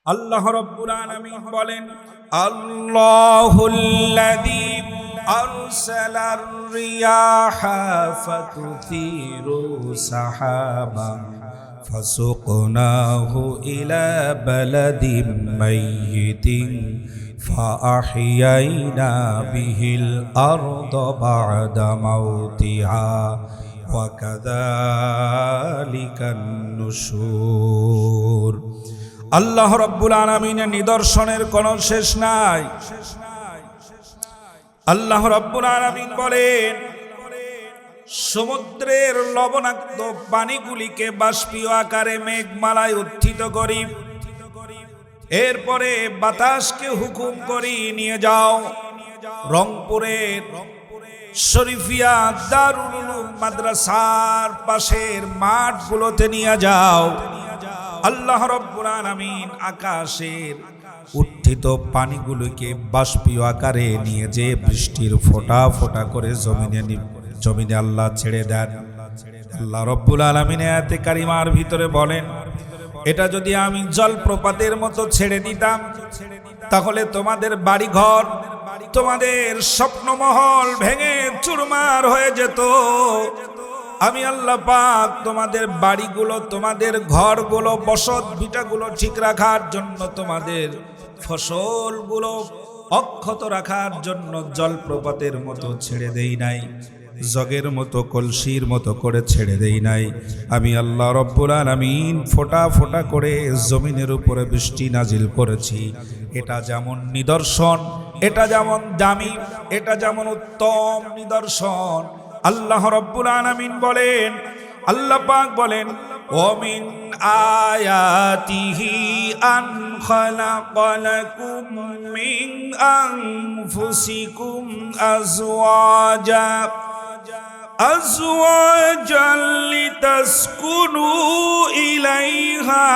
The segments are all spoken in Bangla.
আল্লাহ রাব্বুল আলামিন বলেন, আল্লাহুল্লাযী আরসালার রিয়াহা ফাতুথিরু সাহাবান ফাসুকনাহু ইলা বালাদিন মাইয়িতিন ফাআহইয়াইনা বিহিল আরদা বা'দা মাউতিহা ওয়া কাযালিকান নুশুর। আল্লাহ রাব্বুল আলামিনের নিদর্শনের কোনো শেষ নাই। আল্লাহ রাব্বুল আলামিন বলেন, সমুদ্রের লবণাক্ত পানিগুলিকে বাষ্পীয় আকারে মেঘমালায় উত্থিত করি, এরপরে বাতাসকে হুকুম করি নিয়ে যাও রংপুরের শরীফিয়া দারুল উলুম মাদ্রাসার পাশের মাঠগুলোতে নিয়ে যাও। আল্লাহ রাব্বুল আলামিন আকাশের উত্থিত পানিগুলোকে বাষ্পীয় আকারে নিয়ে যে বৃষ্টির ফোঁটা ফোঁটা করে জমিনে আল্লাহ ছেড়ে দেন। আল্লাহ রাব্বুল আলামিন আয়াতে কারিমার ভিতরে বলেন, এটা যদি আমি জলপ্রপাতের মতো ছেড়ে দিতাম তাহলে তোমাদের বাড়িঘর, তোমাদের স্বপ্নমহল ভেঙে চুরমার হয়ে যেত। আমি আল্লাহ পাক তোমাদের বাড়িগুলো, তোমাদের ঘরগুলো, বসত ভিটাগুলো ঠিক রাখার জন্য, তোমাদের ফসলগুলো অক্ষত রাখার জন্য জলপ্রপাতের মতো ছেড়ে দেই নাই, জগের মতো কলসির মতো করে ছেড়ে দেই নাই। আমি আল্লাহ রাব্বুল আলামিন ফোঁটা ফোঁটা করে জমিনের উপরে বৃষ্টি নাজিল করেছি। এটা যেমন নিদর্শন, এটা যেমন দামি, এটা যেমন উত্তম নিদর্শন। আল্লাহ রাব্বুল আলামিন বলেন, আল্লাহ পাক বলেন, ওমিন আয়াতিহি আন খালাকালাকুম মিন আনফুসিকুম আজওয়াজান লিতাসকুনু ইলাইহা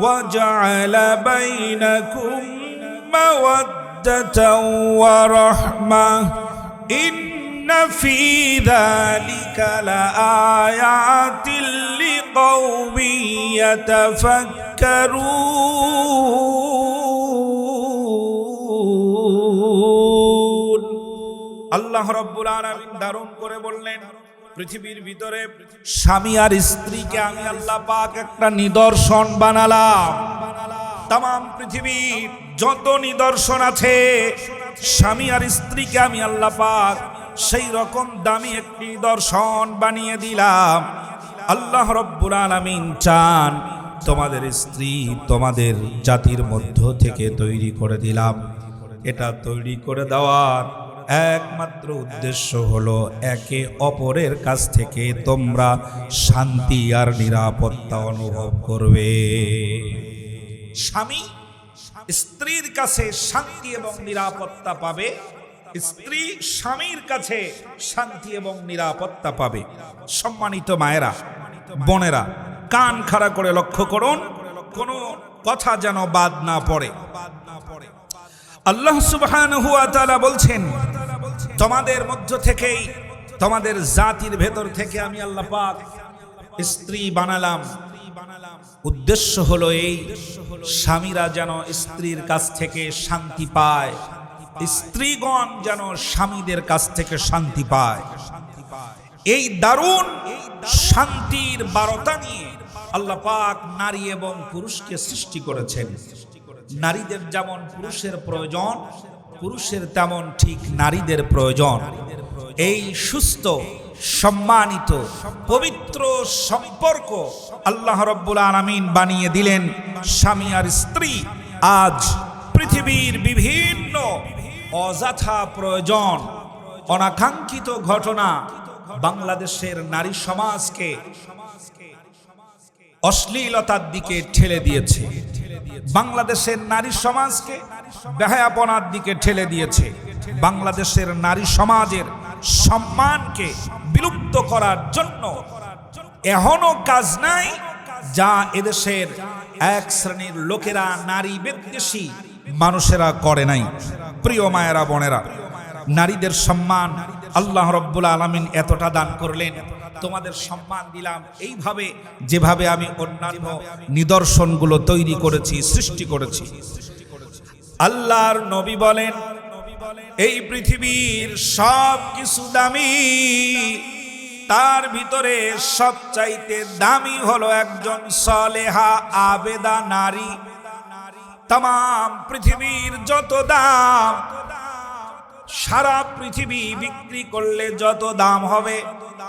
ওয়া জাআলা বাইনাকুম মাওয়াদ্দাতাও ওয়া রাহমাহ ইন্না ফী যালিকা লাআয়াতিল লিকাওমিন ইয়াতাফাক্কারুন। আল্লাহ রাব্বুল আলামিন দারুণ করে বললেন, পৃথিবীর ভিতরে স্বামী আর স্ত্রীকে আমি আল্লাহ পাক একটা নিদর্শন বানালাম। তাম পৃথিবীর যত নিদর্শন আছে, স্বামী আর স্ত্রীকে আমি আল্লাহ পাক সেই রকম দামি একটি নিদর্শন বানিয়ে দিলাম। আল্লাহ রাব্বুল আলামিন চান তোমাদের স্ত্রী তোমাদের জাতির মধ্য থেকে তৈরি করে দিলাম। এটা তৈরি করে দেওয়ার একমাত্র উদ্দেশ্য হলো একে অপরের কাছ থেকে তোমরা শান্তি আর নিরাপত্তা অনুভব করবে। স্বামী স্ত্রীর কাছে শান্তি এবং নিরাপত্তা পাবে, স্ত্রী স্বামীর কাছে শান্তি এবং নিরাপত্তা পাবে। সম্মানিত মায়েরা, বোনেরা, কান খাড়া করে লক্ষ্য করুন, কোনো কথা যেন বাদ না পড়ে। আল্লাহ সুবহানাহু ওয়া তাআলা বলছেন, তোমাদের মধ্য থেকেই, তোমাদের জাতির ভেতর থেকে আমি আল্লাহ পাক স্ত্রী বানালাম। উদ্দেশ্য হলো এই, স্বামীরা যেন স্ত্রীর কাছ থেকে শান্তি পায়, স্ত্রীগণ যেন স্বামীদের কাছ থেকে শান্তি পায়। এই দারুণ শান্তির বার্তা নিয়ে আল্লাহ পাক নারী এবং পুরুষকে সৃষ্টি করেছেন। নারীদের যেমন পুরুষের প্রয়োজন, পুরুষের তেমন ঠিক নারীদের প্রয়োজন। এই সুস্থ, সম্মানিত, পবিত্র সম্পর্ক আল্লাহ রাব্বুল আলামিন বানিয়ে দিলেন স্বামী আর স্ত্রী। আজ পৃথিবীর বিভিন্ন অযথা প্রয়োজন, অনাকাঙ্ক্ষিত ঘটনা বাংলাদেশের নারী সমাজকে অশ্লীলতার দিকে ঠেলে দিয়েছে, বাংলাদেশের নারী সমাজকে বেহায়াপনার দিকে ঠেলে দিয়েছে, বাংলাদেশের নারী সমাজের সম্মানকে বিলুপ্ত করার জন্য এখনো কাজ নাই যা এদেশের এক শ্রেণীর লোকেরা, নারী বিদ্বেষী মানুষেরা করে নাই। প্রিয় মায়েরা, বোনেরা, নারীদের সম্মান, আল্লাহ রাব্বুল আলামিন এতটা দান করলেন, তোমাদের সম্মান দিলাম এইভাবে যেভাবে আমি অন্যান্য নিদর্শনগুলো তৈরি করেছি, সৃষ্টি করেছি। আল্লাহর নবী বলেন, এই পৃথিবীর সব কিছু দামি, তার ভিতরে সবচাইতে দামি হলো একজন সালেহা আবেদা নারী। তাম পৃথিবীর যত দাম, সারা পৃথিবী বিক্রি করলে যত দাম হবে,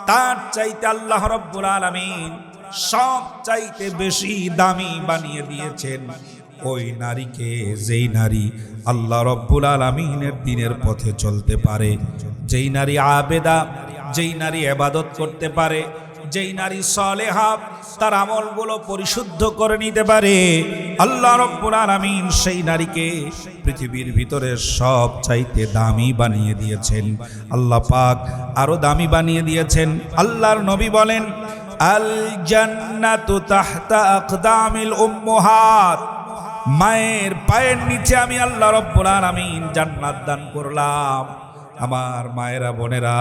তার চাইতে আল্লাহ রাব্বুল আলামিন সবচাইতে বেশি দামি বানিয়ে দিয়েছেন ওই নারীকে, যেই নারী আল্লাহ রাব্বুল আলামিনের দ্বীনের পথে চলতে পারে, যেই নারী আবেদা, যেই নারী ইবাদত করতে পারে, যেই নারী সালেহা, তার আমলগুলো পরিশুদ্ধ করে নিতে পারে। আল্লাহ রাব্বুল আলামিন সেই নারীকে পৃথিবীর ভিতরে সব চাইতে দামি বানিয়ে দিয়েছেন। আল্লাহ পাক আরো দামি বানিয়ে দিয়েছেন। আল্লাহর নবী বলেন, আল জান্নাতু তাহতা আকদামিল উম্মাহাত, মায়ের পায়ের নিচে আমি আল্লাহ রাব্বুল আলামিন জান্নাত দান করলাম। আমার মায়েরা, বোনেরা,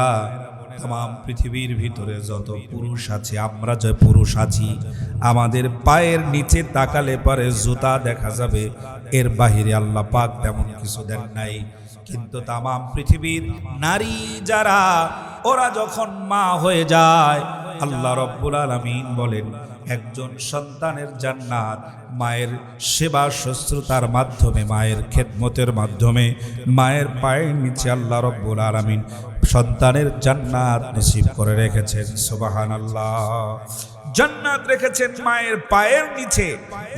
তাম পৃথিবীর ভিতরে যত পুরুষ আছে, আমরা যে পুরুষ আছি, আমাদের পায়ের নিচে তাকালে পরে জুতা দেখা যাবে, এর বাহিরে আল্লাহ পাক তেমন কিছু দেন নাই। কিন্তু তাম পৃথিবীর নারী যারা, ওরা যখন মা হয়ে যায়, আল্লাহ রাব্বুল আলামিন বলেন একজন সন্তানের জান্নাত মায়ের সেবা শুশ্রূষার মাধ্যমে, মায়ের খেদমতের মাধ্যমে, মায়ের পায়ের নিচে আল্লাহ রাব্বুল আলামিন সন্তানের জান্নাত নসিব করে রেখেছেন। সুবহানাল্লাহ, জান্নাত রেখেছেন মায়ের পায়ের নিচে।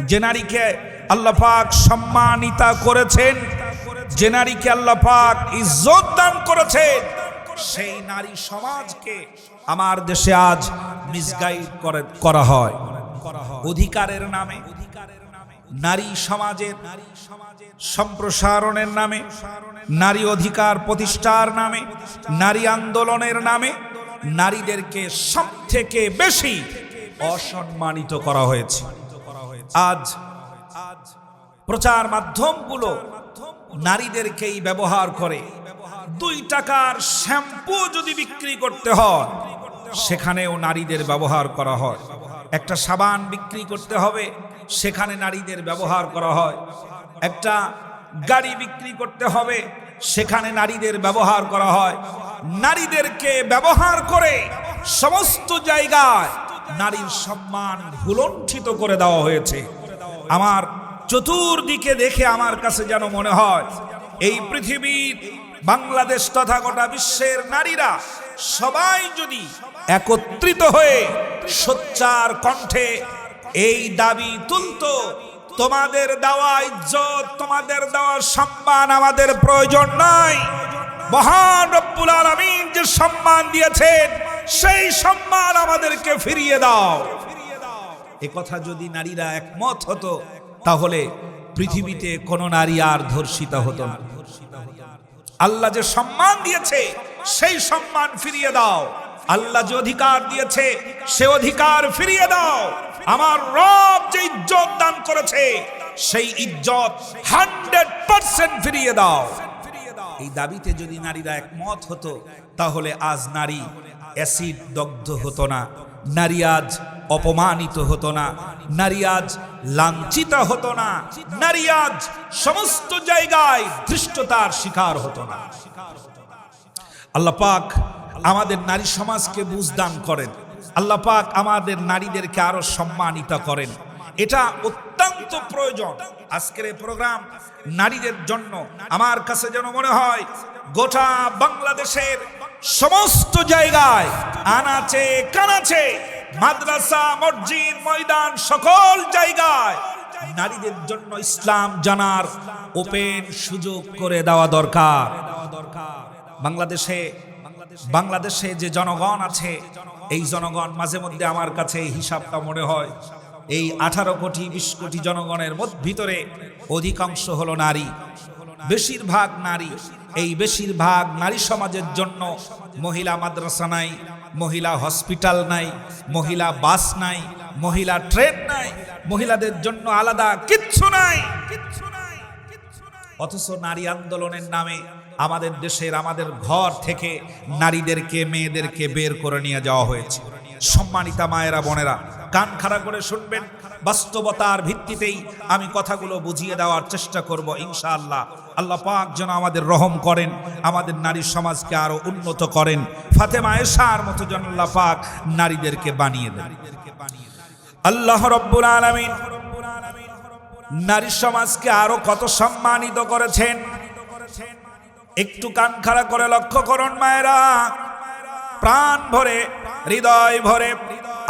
যে নারীকে আল্লাহ পাক সম্মানিতা করেছেন, যে নারীকে আল্লাহ পাক ইজ্জত দান করেছেন, সেই নারী সমাজকে আমার দেশে আজ মিসগাইড করা হয় অধিকারের নামে, নারী সমাজের সম্প্রসারণের নামে, নারী অধিকার প্রতিষ্ঠার নামে, নারী আন্দোলনের নামে নারীদেরকে সবথেকে বেশি অসম্মানিত করা হয়েছে। আজ প্রচার মাধ্যমগুলো নারীদেরকেই ব্যবহার করে। 2 টাকার শ্যাম্পু যদি বিক্রি করতে হয়, সেখানেও নারীদের ব্যবহার করা হয়। একটা সাবান বিক্রি করতে হবে, সেখানে নারীদের ব্যবহার করা হয়। একটা গাড়ি বিক্রি করতে হবে, সেখানে নারীদের ব্যবহার করা হয়। নারীদেরকে ব্যবহার করে সমস্ত জায়গায় নারীর সম্মান ভুলণ্ঠিত করে দেওয়া হয়েছে। আমার চতুর্দিকে দেখে আমার কাছে যেন মনে হয় এই পৃথিবীর, বাংলাদেশ তথা গোটা বিশ্বের নারীরা সবাই যদি একত্রিত হয়ে সোচ্চার কণ্ঠে এই দাবি তুলতো, তোমাদের দেওয়া ইজ্জত, তোমাদের দেওয়া সম্মান আমাদের প্রয়োজন নাই, মহান রব্বুল আলামিন যে সম্মান দিয়েছেন সেই সম্মান আমাদেরকে ফিরিয়ে দাও, এ কথা যদি নারীরা একমত হতো, তাহলে পৃথিবীতে কোনো নারী আর ধর্ষিতা হতো না। আল্লাহ যে সম্মান দিয়েছে সেই সম্মান ফিরিয়ে দাও, আল্লাহ যে অধিকার দিয়েছে সে অধিকার ফিরিয়ে দাও, আমার রব যে ইজ্জত দান করেছে সেই ইজ্জত 100% ফিরিয়ে দাও। এই দাবিতে যদি নারীরা একমত হতো, তাহলে আজ নারী অ্যাসিড দগ্ধ হতো না, নারী আজ অপমানিত হতো না, নারী আজ লাঞ্ছিত হতো না, নারী আজ সমস্ত জায়গায় ধৃষ্টতার শিকার হতো না। আল্লাহ পাক আমাদের নারী সমাজকে বুঝদান করেন, আল্লাহ পাক আমাদের নারীদেরকে আরো সম্মানিত করেন। এটা অত্যন্ত প্রয়োজন। আজকের এই প্রোগ্রাম নারীদের জন্য আমার কাছে যেন মনে হয় গোটা বাংলাদেশের সমস্ত জায়গায়, আনাচে কানাচে, মাদ্রাসা, মসজিদ, ময়দান, সকল জায়গায় নারীদের জন্য ইসলাম জানার ওপেন সুযোগ করে দেওয়া দরকার। বাংলাদেশে যে জনগণ আছে, এই জনগণ মাঝে মধ্যে আমার কাছে এই হিসাবটা মনে হয়, এই 18 কোটি 20 কোটি জনগণের ভিতরে অধিকাংশ হলো নারী, বেশিরভাগ নারী। এই বেশিরভাগ নারী সমাজের জন্য মহিলা মাদ্রাসা নাই, মহিলা হসপিটাল নাই, মহিলা বাস নাই, মহিলা ট্রেন নাই, মহিলাদের জন্য আলাদা কিচ্ছু নাই। অথচ নারী আন্দোলনের নামে আমাদের দেশের আমাদের ঘর থেকে নারীদেরকে মেয়েদেরকে বের করে নিয়ে যাওয়া হয়েছে। সম্মানিতা মায়েরা বোনেরা, কান খাড়া করে শুনবেন, বাস্তবতার ভিত্তিতেই আমি কথাগুলো বুঝিয়ে দেওয়ার চেষ্টা করব ইনশাআল্লাহ। আল্লাহ পাক যেন আমাদের রহম করেন, আমাদের নারী সমাজকে আরো উন্নত করেন, ফাতেমা আয়েশার মতো যেন আল্লাহ পাক নারীদেরকে বানিয়ে দেন। আল্লাহ রাব্বুল আলামিন নারী সমাজকে আরো কত সম্মানিত করেছেন, একটু কান খাড়া করে লক্ষ্য করুন মায়েরা, প্রাণ ভরে হৃদয় ভরে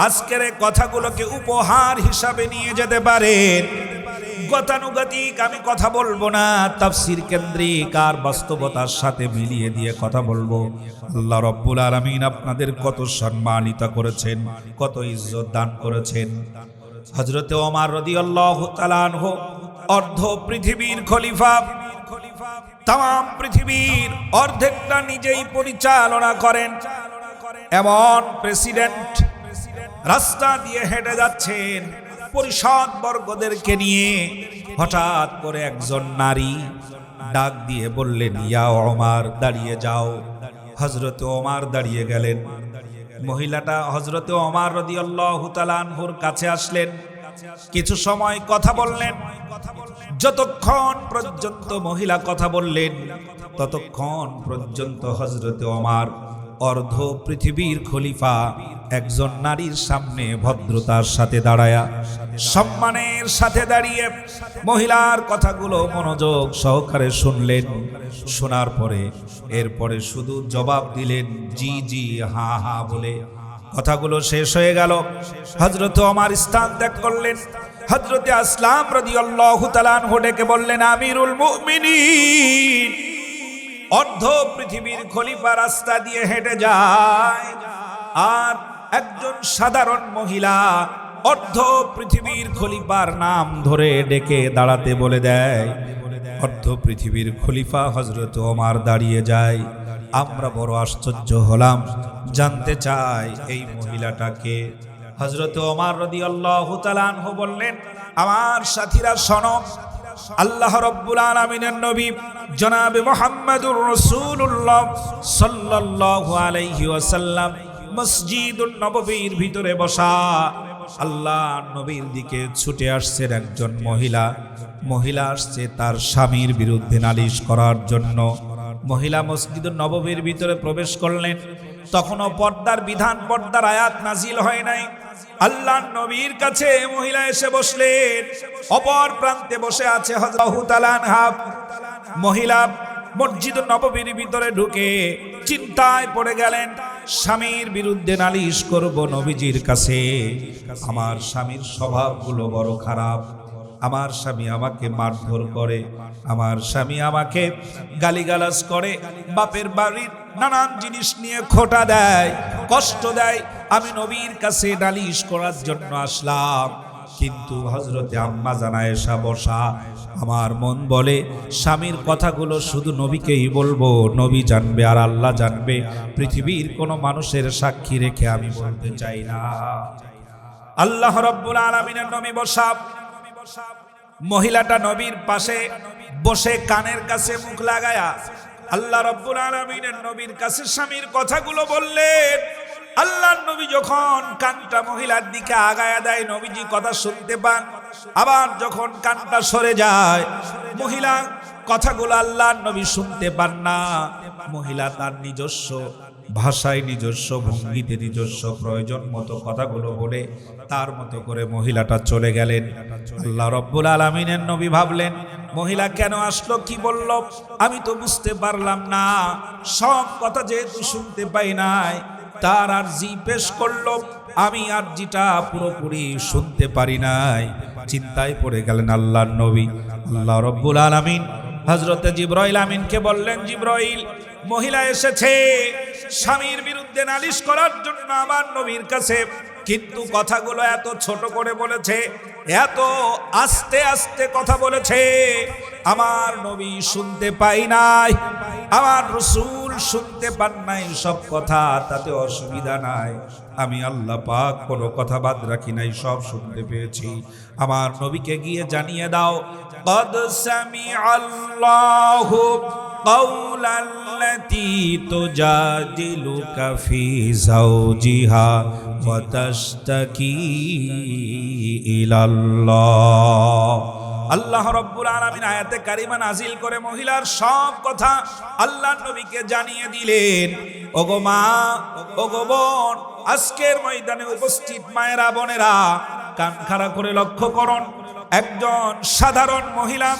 আজকের এই কথাগুলোকে উপহার হিসাবে নিয়ে যেতে পারেন। গতানুগতিক আমি কথা বলবো না, তাফসীর কেন্দ্রিক আর বাস্তবতার সাথে মিলিয়ে দিয়ে কথা বলবো। আল্লাহ রাব্বুল আলামিন আপনাদের কত সম্মানিত করেছেন, কত ইজ্জত দান করেছেন। হযরত ওমর রাদিয়াল্লাহু তাআলা আনহু অর্ধ পৃথিবীর খলিফা, তাম পৃথিবীর অর্ধেকটা নিজেই পরিচালনা করেন এমন প্রেসিডেন্ট রাস্তা দিয়ে হেঁটে যাচ্ছেন পরিষদ বর্গদেরকে নিয়ে। হঠাৎ করে একজন নারী ডাক দিয়ে বললেন, ইয়া ওমর, দাঁড়িয়ে যাও। হযরত ওমর দাঁড়িয়ে গেলেন। মহিলাটা হযরত ওমর রাদিয়াল্লাহু তাআলা আনহুর কাছে আসলেন, কিছু সময় কথা বললেন। যতক্ষণ পর্যন্ত মহিলা কথা বললেন ততক্ষণ পর্যন্ত হযরত ওমর অর্ধ পৃথিবীর খলিফা একজন নারীর সামনে ভদ্রতার সাথে দাঁড়ায়া, সম্মানের সাথে দাঁড়িয়ে মহিলার কথাগুলো মনোযোগ সহকারে শুনলেন। শোনার পরে এরপরে শুধু জবাব দিলেন জি জি, হা হা বলে। কথাগুলো শেষ হয়ে গেল। হযরত ওমর স্থান ত্যাগ করলেন। হযরতে আসলাম রাদিয়াল্লাহু তাআলা আনহু ডেকে বললেন, আমিরুল মুমিনিন, অর্ধ পৃথিবীর খলিফা রাস্তা দিয়ে হেঁটে যায় আর একজন সাধারণ মহিলা অর্ধ পৃথিবীর খলিফার নাম ধরে ডেকে দাঁড়াতে বলে দেয়। অর্ধ পৃথিবীর খলিফা হযরত ওমর দাঁড়িয়ে যায়। আমরা বড় আশ্চর্য হলাম, জানতে চাই এই মহিলাটাকে। হযরত ওমর রাদিয়াল্লাহু তাআলা আনহু বললেন, আমার সাথীরা শোনো, আল্লাহ রাব্বুল আলামিনের নবী জনাবে মুহাম্মদুর রাসূলুল্লাহ সাল্লাল্লাহু আলাইহি ওয়াসাল্লাম মসজিদুন নববীর ভিতরে বসা। আল্লাহ নবীর দিকে ছুটে আসছেন একজন মহিলা আসছে তার স্বামীর বিরুদ্ধে নালিশ করার জন্য। মহিলা মসজিদুন নববীর ভিতরে প্রবেশ করলেন। তখনও পর্দার বিধান, পর্দার আয়াত নাজিল হয় নাই। আল্লাহর নবীর কাছে মহিলা এসে বসলেন। অপর প্রান্তে বসে আছে হযরত তাআলা আনহা। মহিলা মসজিদ নববীর ভিতরে ঢুকে চিন্তায় পড়ে গেলেন, স্বামীর বিরুদ্ধে নালিশ করব নবীজির কাছে। আমার স্বামীর স্বভাবগুলো বড় খারাপ, আমার স্বামী আমাকে মারধর করে, আমার স্বামী আমাকে গালিগালাজ করে, বাপের বাড়ির নানান জিনিস নিয়ে খোঁটা দেয়, কষ্ট দেয়। আমি নবীর কাছে নালিশ করার জন্য আসলাম, কিন্তু হযরতে আম্মা জান আয়েশা বসা। আমার মন বলে স্বামীর কথাগুলো শুধু নবীকেই বলবো, নবী জানবে আর আল্লাহ জানবে, পৃথিবীর কোনো মানুষের সাক্ষী রেখে আমি বলতে চাই না। আল্লাহ রাব্বুল আলামিনের নবী বসা। মহিলাটা নবীর পাশে বসে কানের কাছে মুখ লাগায়া আল্লাহ রাব্বুল আলামিনের নবীর কাছে স্বামীর কথাগুলো বললেন। আল্লাহর নবী যখন কানটা মহিলার দিকে আগায়া দেয়, নবীজি কথা শুনতে পান। আবার যখন কানটা সরে যায়, মহিলা কথাগুলো আল্লাহর নবী শুনতে পান না। মহিলা তার নিজস্ব ভাষায়, নিজস্ব ভঙ্গিতে, নিজস্ব প্রয়োজন মতো কথাগুলো বলে তার মতো করে মহিলাটা চলে গেলেন। আল্লাহ রাব্বুল আলামিনের নবী ভাবলেন, মহিলা কেন আসলো, কি বলল, আমি তো বুঝতে পারলাম না। সব কথা যেহেতু শুনতে পাই নাই, তার আরজি পেশ করলো, আমি আরজিটা পুরোপুরি শুনতে পারি নাই। চিন্তায় পড়ে গেলেন আল্লাহর নবী। আল্লাহ রাব্বুল আলামিন হযরতে জিবরাইল আমিনকে বললেন, জিবরাইল, মহিলা এসেছে স্বামীর বিরুদ্ধে নালিশ করার জন্য আমার নবীর কাছে, কিন্তু কথাগুলো এত ছোট করে বলেছে, এত আস্তে আস্তে কথা বলেছে, আমার নবী শুনতে পাই নাই, আমার রাসূল শুনতে পান নাই সব কথা, তাতে অসুবিধা নাই। আমি আল্লাহ পাক কোনো কথা বাদ রাখি নাই, সব শুনতে পেয়েছি। আমার নবীকে গিয়ে জানিয়ে দাও, কদ সামিআল্লাহু কাউলাল্লাতী তুজাদিলুকা ফি যাওজিহা ওয়া তাশতাকি ইলাল্লাহ। আল্লাহ রাব্বুল আলামিন আয়াতে কারিমা নাজিল করে মহিলার সব কথা আল্লাহর নবীকে জানিয়ে দিলেন। ওগো মা, ওগো বোন, আজকের ময়দানে উপস্থিত মায়েরা বোনেরা, কান খাড়া করে লক্ষ্য করুন। একজন সাধারণ মহিলা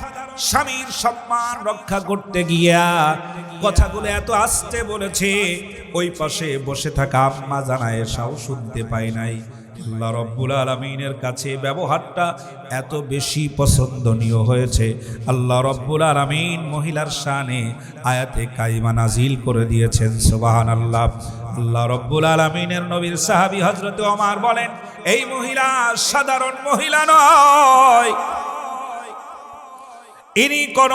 স্বামীর সম্মান রক্ষা করতে গিয়া কথাগুলো এত আস্তে বলেছে, ওই পাশে বসে থাকা আম্মা জানায়েশাও শুনতে পায় নাই। আল্লাহ রাব্বুল আলামিনের কাছে ব্যবহারটা এত বেশি পছন্দনীয় হয়েছে, আল্লাহ রাব্বুল আলামিন মহিলার শানে আয়াতে কারিমা নাজিল করে দিয়েছেন। সুবহানাল্লাহ। আল্লাহ রাব্বুল আলামিনের নবীর সাহাবী হযরত ওমর বলেন, এই মহিলা সাধারণ মহিলা নয়, ইনি কোন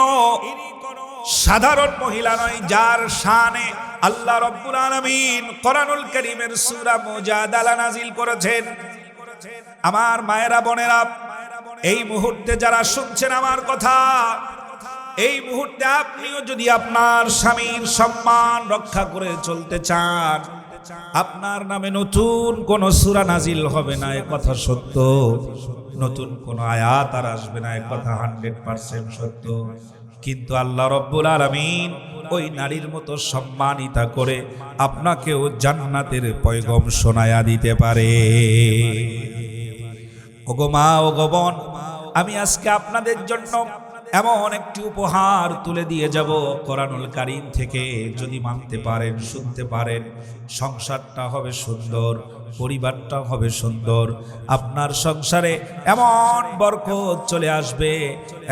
সাধারণ মহিলা নয়, যার শানে আল্লাহ রাব্বুল আলামিন কোরআনুল কারীমের সূরা মুজাদালা নাজিল করেছেন। আমার মায়েরা বোনেরা, এই মুহূর্তে যারা শুনছেন আমার কথা, এই মুহূর্তে আপনিও যদি আপনার স্বামীর সম্মান রক্ষা করে চলতে চান, আপনার নামে নতুন কোন সূরা নাজিল হবে না, এ কথা সত্য। নতুন কোন আয়াত আর আসবে না, এ কথা 100% সত্য। কিন্তু আল্লাহ রাব্বুল আলামিন ওই নারীর মতো সম্মানিতা করে আপনাকেও জান্নাতের পয়গম শোনায়া দিতে পারে। ওগো মা, ওগো বোন, আমি আজকে আপনাদের জন্য এমন একটি উপহার তুলে দিয়ে যাব কোরআনুল কারীম থেকে। যদি মানতে পারেন, শুনতে পারেন, সংসারটা হবে সুন্দর, পরিবারটা হবে সুন্দর, আপনার সংসারে এমন বরকত চলে আসবে,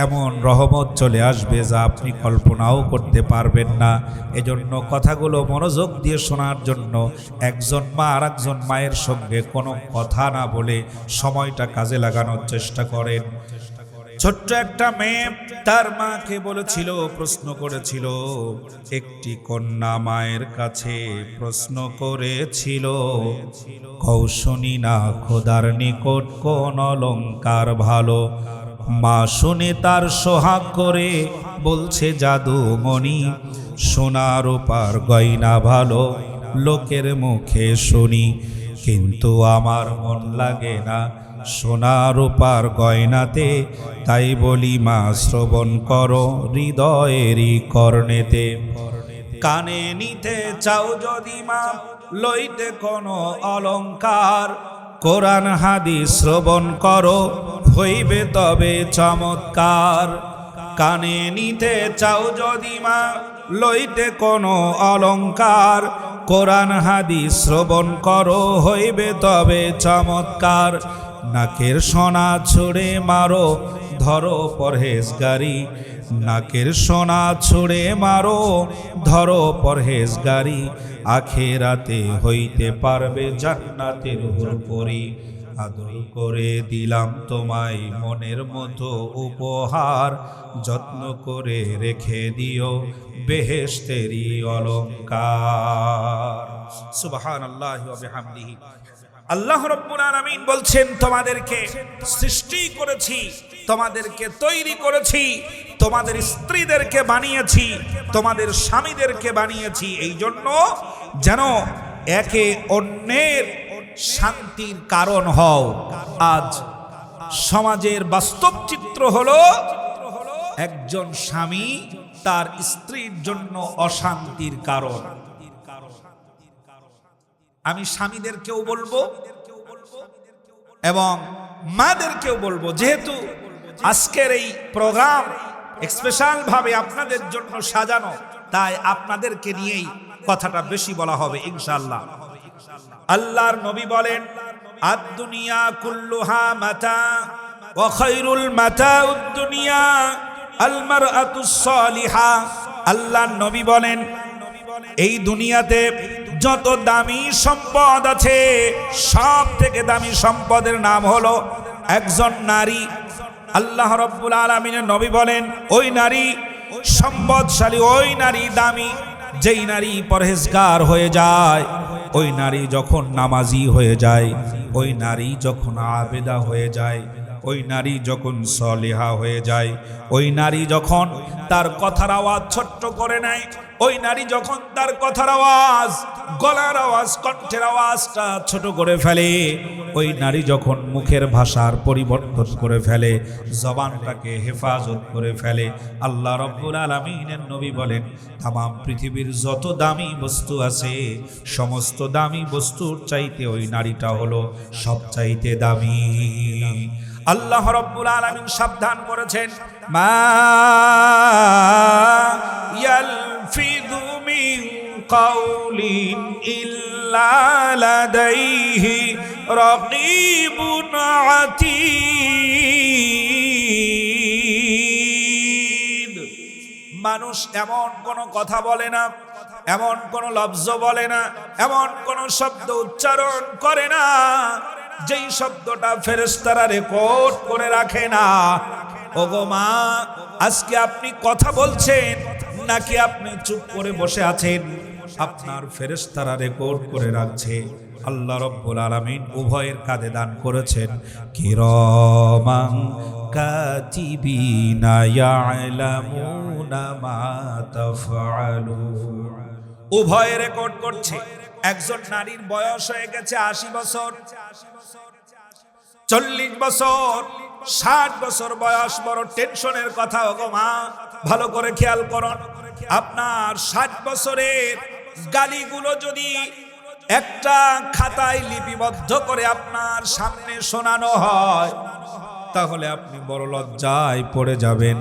এমন রহমত চলে আসবে যা আপনি কল্পনাও করতে পারবেন না। এজন্য কথাগুলো মনোযোগ দিয়ে শোনার জন্য একজন মা আর একজন মায়ের সঙ্গে কোনো কথা না বলে সময়টা কাজে লাগানোর চেষ্টা করেন। ছোট্ট একটা মেয়ে তার মাকে বলেছিল, প্রশ্ন করেছিল, একটি কন্যা মায়ের কাছে প্রশ্ন করেছিল, কৌশনী না খোদার নিকট কোন অলংকার ভালো? মা শুনে তার সোহাগ করে বলছে জাদুমণি, সোনা রূপার গয়না ভালো লোকের মুখে শুনি, কিন্তু আমার মন লাগে না সোনা রূপার গয়নাতে, তাই বলি মা শ্রবণ করো হৃদয়েরই কর্ণেতে। কানে নিতে চাও যদি মা লইতে কোনো অলংকার, কোরআন হাদিস শ্রবণ করো হইবে তবে চমৎকার। কানে নিতে চাও যদি মা লইতে কোনো অলংকার, কোরআন হাদিস শ্রবণ করো হইবে তবে চমৎকার। নাকের সোনা ছুঁড়ে মারো ধরো পরহেজগারি, নাকের সোনা ছুঁড়ে মারো ধরো পরহেজগারি, আখিরাতে হইতে পারবে জান্নাতের হুরপরি। আদর করে দিলাম তোমায় মনের মতো উপহার, যত্ন করে রেখে দিও বেহেশতেরই অলংকার। সুবহানাল্লাহি ওয়া বিহামদিহি। আল্লাহ রাব্বুল আলামিন বলছেন, তোমাদেরকে সৃষ্টি করেছি, তোমাদেরকে তৈরি করেছি, তোমাদের স্ত্রীদেরকে বানিয়েছি, তোমাদের স্বামীদেরকে বানিয়েছি এই জন্য যেন একে অন্যের শান্তির কারণ হও। আজ সমাজের বাস্তব চিত্র হলো একজন স্বামী তার স্ত্রীর জন্য অশান্তির কারণ। আমি স্বামীদেরকেও বলবো এবং মাদেরকেও বলবো, যেহেতু আজকের এই প্রোগ্রাম স্পেশাল ভাবে আপনাদের জন্য সাজানো, তাই আপনাদেরকে নিয়েই কথাটা বেশি বলা হবে ইনশাআল্লাহ। আল্লাহর নবী বলেন, আদ দুনিয়া কুল্লুহা মাতা ওয়া খায়রুল মাতাউদ দুনিয়া আল মারআতুস সালিহা। আল্লাহর নবী বলেন, এই দুনিয়াতে যত দামি সম্পদ আছে, সব থেকে দামি সম্পদের নাম হলো একজন নারী। আল্লাহ রাব্বুল আলামিনের নবী বলেন, ওই নারী সম্পদশালী, ওই নারী দামি যেই নারী পরহেজগার হয়ে যায়, ওই নারী যখন নামাজি হয়ে যায়, ওই নারী যখন আবেদা হয়ে যায়, ওই নারী যখন সলিহা হয়ে যায়, ওই নারী যখন তার কথার আওয়াজ ছোট্ট করে নেয়, ওই নারী যখন তার কথার আওয়াজ, গলার আওয়াজ, কণ্ঠের আওয়াজটা ছোট করে ফেলে, ওই নারী যখন মুখের ভাষার পরিবর্তন করে ফেলে, জবানটাকে হেফাজত করে ফেলে, আল্লাহ রাব্বুল আলামিনের নবী বলেন তামাম পৃথিবীর যত দামি বস্তু আছে সমস্ত দামি বস্তুর চাইতে ওই নারীটা হলো সবচাইতে দামি। আল্লাহ রাব্বুল আলামিন সাবধান করেছেন, মা ইয়ালফিযু মিন কাউলিন ইল্লা লাদাইহি রাকীবুন আতীদ। মানুষ এমন কোনো কথা বলে না, এমন কোনো লফজ বলে না, এমন কোনো শব্দ উচ্চারণ করে না যেই শব্দটা ফেরেশতারা রেকর্ড করে রাখে না। ওগো মা, আজকে আপনি কথা বলছেন নাকি আপনি চুপ করে বসে আছেন, আপনার ফেরেশতারা রেকর্ড করে রাখছে। আল্লাহ রাব্বুল আলামিন উভয়ের কাঁধে দান করেছেন কিরামান কাতিবিনা ইয়ালামুনা মা তাফআলুন। উভয়ে রেকর্ড করছে। একজন নারীর বয়স হয়ে গেছে 80 বছর, 40 বছর, 60 বছর বয়স, বড় টেনশনের কথা। ওগো মা, ভালো করে খেয়াল করুন, আপনার 60 বছরের গালিগুলো যদি একটা খাতায় লিপিবদ্ধ করে আপনার সামনে শোনানো হয় তাহলে আপনি বড় লজ্জায় পড়ে যাবেন।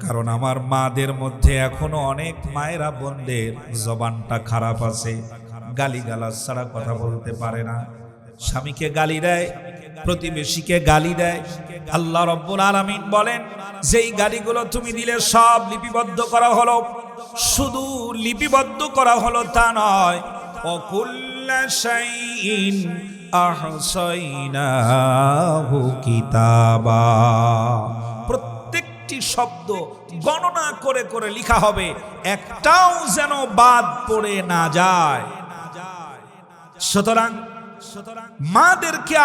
কারণ আমার মাদের মধ্যে এখনো অনেক মায়েরা বোনদের জবানটা খারাপ আছে, গালিগালাজ ছাড়া কথা বলতে পারে না, স্বামীকে গালি দেয়, প্রতিবেশীকে গালি দেয়। আল্লাহ রাব্বুল আলামিন বলেন যেই গালিগুলো তুমি দিলে সব লিপিবদ্ধ করা হলো। শুধু লিপিবদ্ধ করা হলো তা নয়, ওয়াকুল্লা শাইইন আহসাইনাহু কিতাবা, প্রত্যেকটি শব্দ গণনা করে করে লেখা হবে, একটাও যেন বাদ পড়ে না যায়। সুতরাং মাদেরকে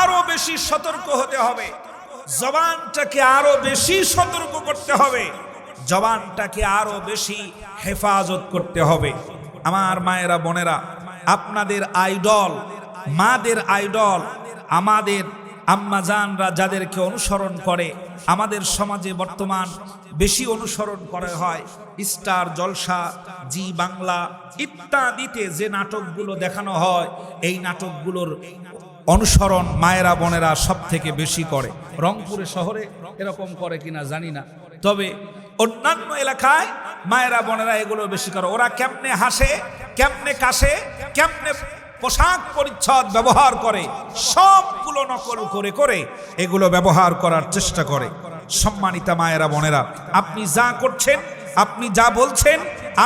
আরো বেশি সতর্ক হতে হবে, জবানটাকে আরো বেশি সতর্ক করতে হবে, জবানটাকে আরো বেশি হেফাজত করতে হবে। আমার মায়েরা বোনেরা, আপনাদের আইডল, মাদের আইডল, আমাদের আম্মাজানরা যাদেরকে অনুসরণ করে, আমাদের সমাজে বর্তমান বেশি অনুসরণ করা হয় স্টার জলসা, জি বাংলা ইত্যাদিতে যে নাটকগুলো দেখানো হয়, এই নাটকগুলোর অনুসরণ মায়েরা বোনেরা সব থেকে বেশি করে। রংপুরে শহরে এরকম করে কিনা জানি না, তবে অন্যান্য এলাকায় মায়েরা বোনেরা এগুলো বেশি করে। ওরা কেমনে হাসে, কেমনে কাশে, কেমনে পোশাক পরিচ্ছদ ব্যবহার করে, সবগুলো নকল করে করে এগুলো ব্যবহার করার চেষ্টা করে। সম্মানিতা মায়েরা বোনেরা, আপনি যা করছেন, আপনি যা বলছেন,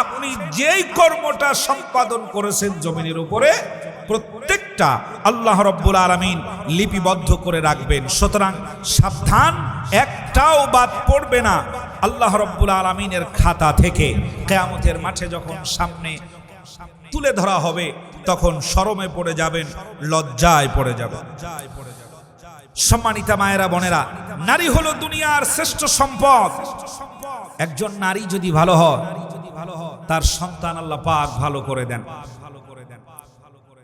আপনি যেই কর্মটা সম্পাদন করেছেন জমিনের উপরে, প্রত্যেকটা আল্লাহ রাব্বুল আলামিন লিপিবদ্ধ করে রাখবেন। সুতরাং সাবধান, একটাও বাদ পড়বে না আল্লাহ রাব্বুল আলামিনের খাতা থেকে। কিয়ামতের মাঠে যখন সামনে তুলে ধরা হবে তখন শরমে পড়ে যাবেন, লজ্জায় পড়ে যাবেন। সম্মানিতা মায়েরা বোনেরা, নারী হলো দুনিয়ার শ্রেষ্ঠ সম্পদ। একজন নারী যদি ভালো হয়, তার সন্তান আল্লাহ পাক ভালো করে দেন।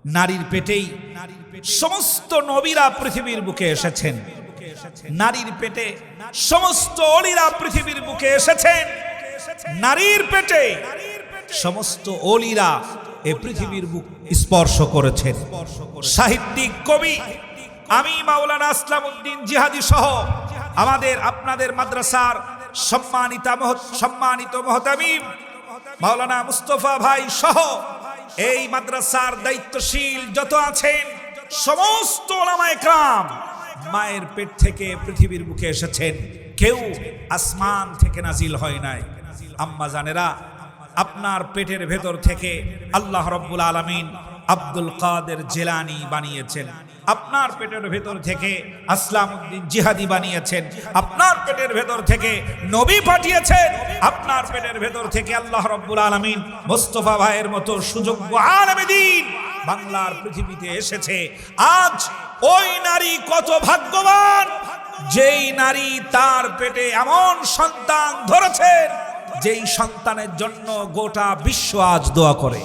নারীর পেটেই সমস্ত নবীরা পৃথিবীর বুকে এসেছেন, নারীর পেটে সমস্ত অলিরা পৃথিবীর বুকে এসেছেন, নারীর পেটে সমস্ত অলিরা এ পৃথিবীর বুক স্পর্শ করেছেন। সাহিত্যিক, কবি আমি মাওলানা আসলামউদ্দিন জিহাদি সহ আমাদের আপনাদের মাদ্রাসার সম্মানিত মুহতামিম মাওলানা মুস্তফা ভাই সহ এই মাদ্রাসার দায়িত্বশীল যত আছেন সমস্ত উলামায়ে কেরাম মায়ের পেট থেকে পৃথিবীর বুকে এসেছেন, কেউ আসমান থেকে নাজিল হয় নাই। আম্মা জানেরা, আপনার পেটের ভেতর থেকে আল্লাহ রাব্বুল আলামিন আব্দুল কাদের জিলানী বানিয়েছেন, আপনার পেটের ভেতর থেকে আসলামউদ্দিন জিহাদি বানিয়েছেন, আপনার পেটের ভেতর থেকে নবী পাঠিয়েছেন, আপনার পেটের ভেতর থেকে আল্লাহ রাব্বুল আলামিন মুস্তাফা ভাইয়ের মতো সুযোগ্য আলেমে দ্বীন বাংলার পৃথিবীতে এসেছে। আজ ওই নারী কত ভাগ্যবান, যেই নারী তার পেটে এমন সন্তান ধরেছেন যেই সন্তানের জন্য গোটা বিশ্ব আজ দোয়া করে।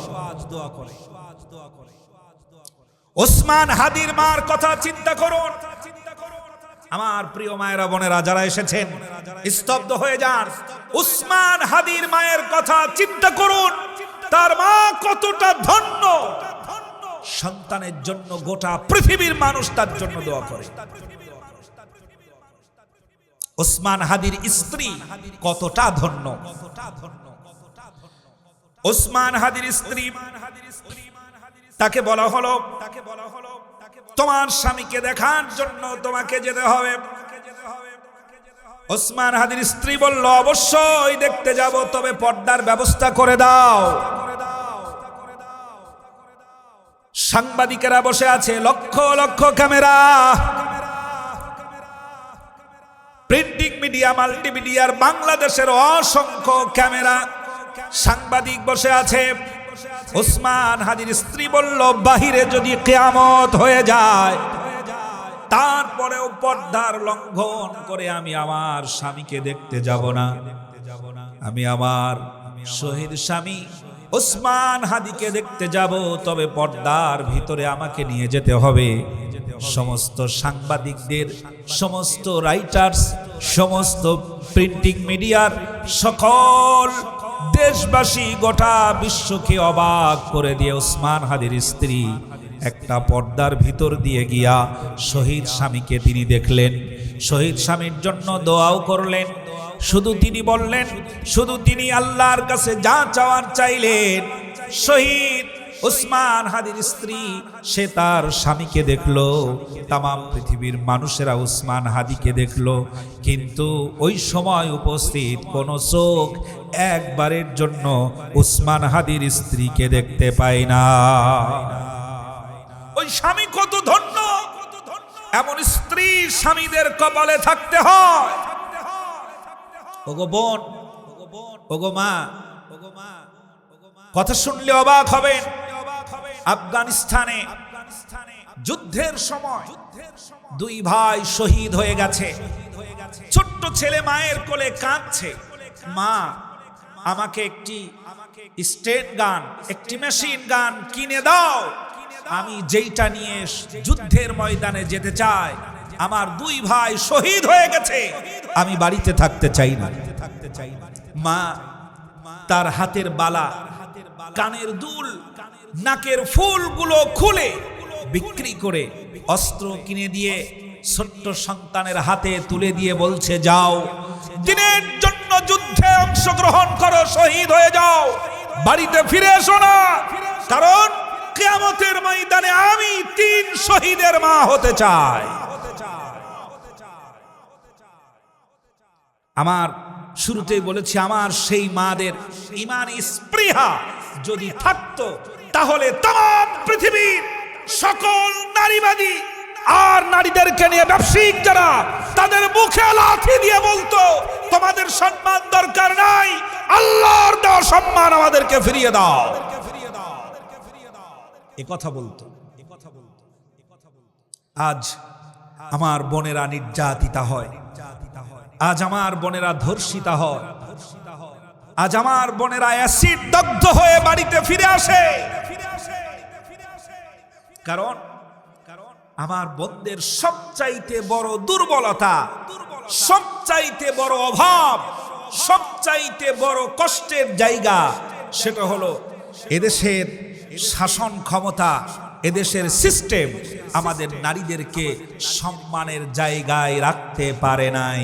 ওসমান হাদির মার কথা চিন্তা করুন। আমার প্রিয় মায়েরা বোনেরা যারা এসেছেন স্তব্ধ হয়ে যান। ওসমান হাদির মায়ের কথা চিন্তা করুন, তার মা কতটা ধন্য, সন্তানের জন্য গোটা পৃথিবীর মানুষ তার জন্য দোয়া করে। ওসমান হাদির স্ত্রী কতটা ধন্য। ওসমান হাদির স্ত্রী, তাকে বলা হলো তোমার স্বামীকে দেখার জন্য তোমাকে যেতে হবে। ওসমান হাদির স্ত্রী বলল অবশ্যই দেখতে যাব, তবে পর্দার ব্যবস্থা করে দাও। সাংবাদিকেরা বসে আছে, lakh lakh camera, printing media, মাল্টিমিডিয়ার বাংলাদেশের অসংখ্য ক্যামেরা, সাংবাদিক বসে আছে। ওসমান হাদির স্ত্রী বলল বাহিরে যদি কিয়ামত হয়ে যায় তারপরেও পর্দার লঙ্ঘন করে আমি আমার স্বামীকে দেখতে যাব না। আমি আমার শহীদ স্বামী ওসমান হাদিকে দেখতে যাব, তবে পর্দার ভিতরে আমাকে নিয়ে যেতে হবে। সমস্ত সাংবাদিকদের, সমস্ত রাইটার্স, সমস্ত প্রিন্টিং মিডিয়ার সকল দেশবাসী, গোটা বিশ্বকে অবাক করে দিয়ে ওসমান হাদির স্ত্রী একটা পর্দার ভিতর দিয়ে গিয়া শহীদ স্বামীকে তিনি দেখলেন। শহীদ স্বামীর জন্য দোয়াও করলেন। শুধু তিনি বললেন, শুধু তিনি আল্লাহর কাছে যা চাওয়ার চাইলেন। শহীদ ওসমান হাদির স্ত্রী সে তার স্বামীকে দেখলো, তামাম পৃথিবীর মানুষেরা ওসমান হাদিকে দেখলো, কিন্তু ওই সময় উপস্থিত কোন চোখ একবারের জন্য ওসমান হাদির স্ত্রীকে দেখতে পায় না। ওই স্বামী কত ধন্য, এমন স্ত্রী স্বামীদের কপালে থাকতে হয়। ওগো বোন, ওগো মা, কথা শুনলে অবাক হবেন। আফগানিস্তানে যুদ্ধের সময় দুই ভাই শহীদ হয়ে গেছে। ছোট্ট ছেলে মায়ের কোলে কাঁদছে, মা আমাকে একটি স্টেন গান, একটি মেশিন গান কিনে দাও, আমি যেইটা নিয়ে যুদ্ধের ময়দানে যেতে চাই। আমার দুই ভাই শহীদ হয়ে গেছে, আমি বাড়িতে থাকতে চাই না। মা তার হাতের বালা, কানের দুল, নাকের ফুলগুলো খুলে বিক্রি করে অস্ত্র কিনে দিয়ে ছোট্ট সন্তানের হাতে তুলে দিয়ে বলছে যাও, দিনের জন্য যুদ্ধে অংশগ্রহণ করো, শহীদ হয়ে যাও, বাড়িতে ফিরে এসো না, কারণ কিয়ামতের ময়দানে আমি 3 শহীদের মা হতে চাই। আমার শুরুতেই বলেছি, আমার সেই মাদের ঈমানি স্পৃহা যদি থাকতো তাহলে তাম পৃথিবীর সকল নারীবাদী আর নারীদেরকে নিয়ে ব্যবসায়িক যারা, তাদের মুখে লাথি দিয়ে বলতো তোমাদের সম্মান দরকার নাই, আল্লাহর দেওয়া সম্মান আমাদেরকে ফিরিয়ে দাও। এ কথা বলতো। আজ আমার বোনেরা নির্যাতিতা হয়, আজ আমার বোনেরা ধর্ষিতা হয়, আজ আমার বোনেরা অ্যাসিড দগ্ধ হয়ে বাড়িতে ফিরে আসে। কারণ আমার বোনদের সবচাইতে বড় দুর্বলতা, সবচাইতে বড় অভাব, সবচাইতে বড় কষ্টের জায়গা সেটা হলো এদেশের শাসন ক্ষমতা, এদেশের সিস্টেম আমাদের নারীদেরকে সম্মানের জায়গায় রাখতে পারে নাই।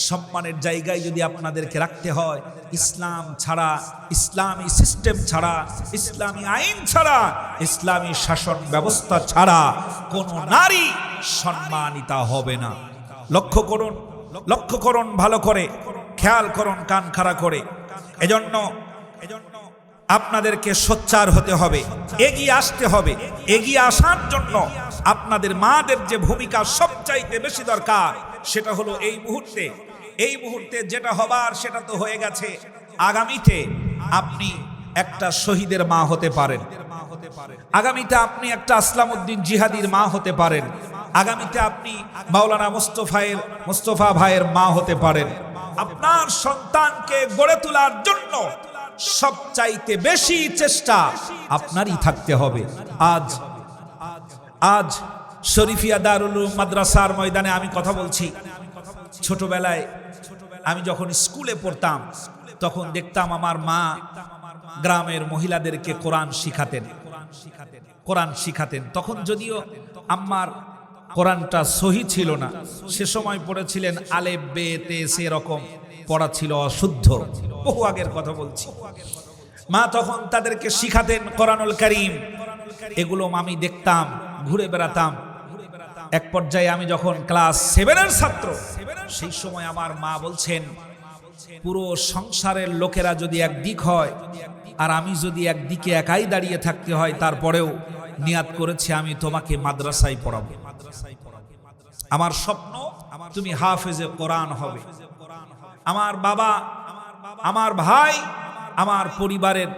সম্মানের জায়গায় যদি আপনাদেরকে রাখতে হয়, ইসলাম ছাড়া, ইসলামী সিস্টেম ছাড়া, ইসলামী আইন ছাড়া, ইসলামী শাসন ব্যবস্থা ছাড়া কোনো নারী সম্মানিতা হবে না। লক্ষ্য করুন, লক্ষ্য করুন, ভালো করে খেয়াল করুন, কান খাড়া করে। এজন্য আপনাদেরকে সোচ্চার হতে হবে, এগিয়ে আসতে হবে। এগিয়ে আসার জন্য আপনাদের মাদের যে ভূমিকা সবচাইতে বেশি দরকার সেটা হলো এই মুহূর্তে যেটা হবার সেটা তো হয়ে গেছে। আগামীতে আপনি একটা শহীদের মা হতে পারেন। আগামীতে আপনি একটা আসলামউদ্দিন জিহাদির মা হতে পারেন, আগামীতে আপনি মাওলানা মুস্তফা ভাইয়ের মা হতে পারেন। আপনার সন্তানকে গড়ে তোলার জন্য সবচাইতে বেশি চেষ্টা আপনারই থাকতে হবে। আজ শরীফিয়া দারুল উলুম মাদ্রাসার ময়দানে আমি কথা বলছি। ছোটবেলায় আমি যখন স্কুলে পড়তাম তখন দেখতাম আমার মা গ্রামের মহিলাদেরকে কোরআন শিখাতেন। তখন যদিও আম্মার কোরআনটা সহি ছিল না, সে সময় পড়েছিলেন আলেফ বে তে, সেরকম পড়া ছিল অশুদ্ধ, বহু আগের কথা বলছি। মা তখন তাদেরকে শিখাতেন কোরআনুল কারীম, এগুলো আমি দেখতাম, ঘুরে বেড়াতাম। এক পর্যায়ে আমি যখন ক্লাস 7-এর ছাত্র, সেই সময় আমার মা বলছেন, পুরো সংসারের লোকেরা যদি একদিক হয় আর আমি যদি একদিকে একাই দাঁড়িয়ে থাকতে হয়, তারপরেও নিয়াত করেছি আমি তোমাকে মাদ্রাসায় পড়াবো। আমার স্বপ্ন তুমি হাফেজে কোরআন হবে। আমার বাবা, আমার ভাই, আমার পরিবারের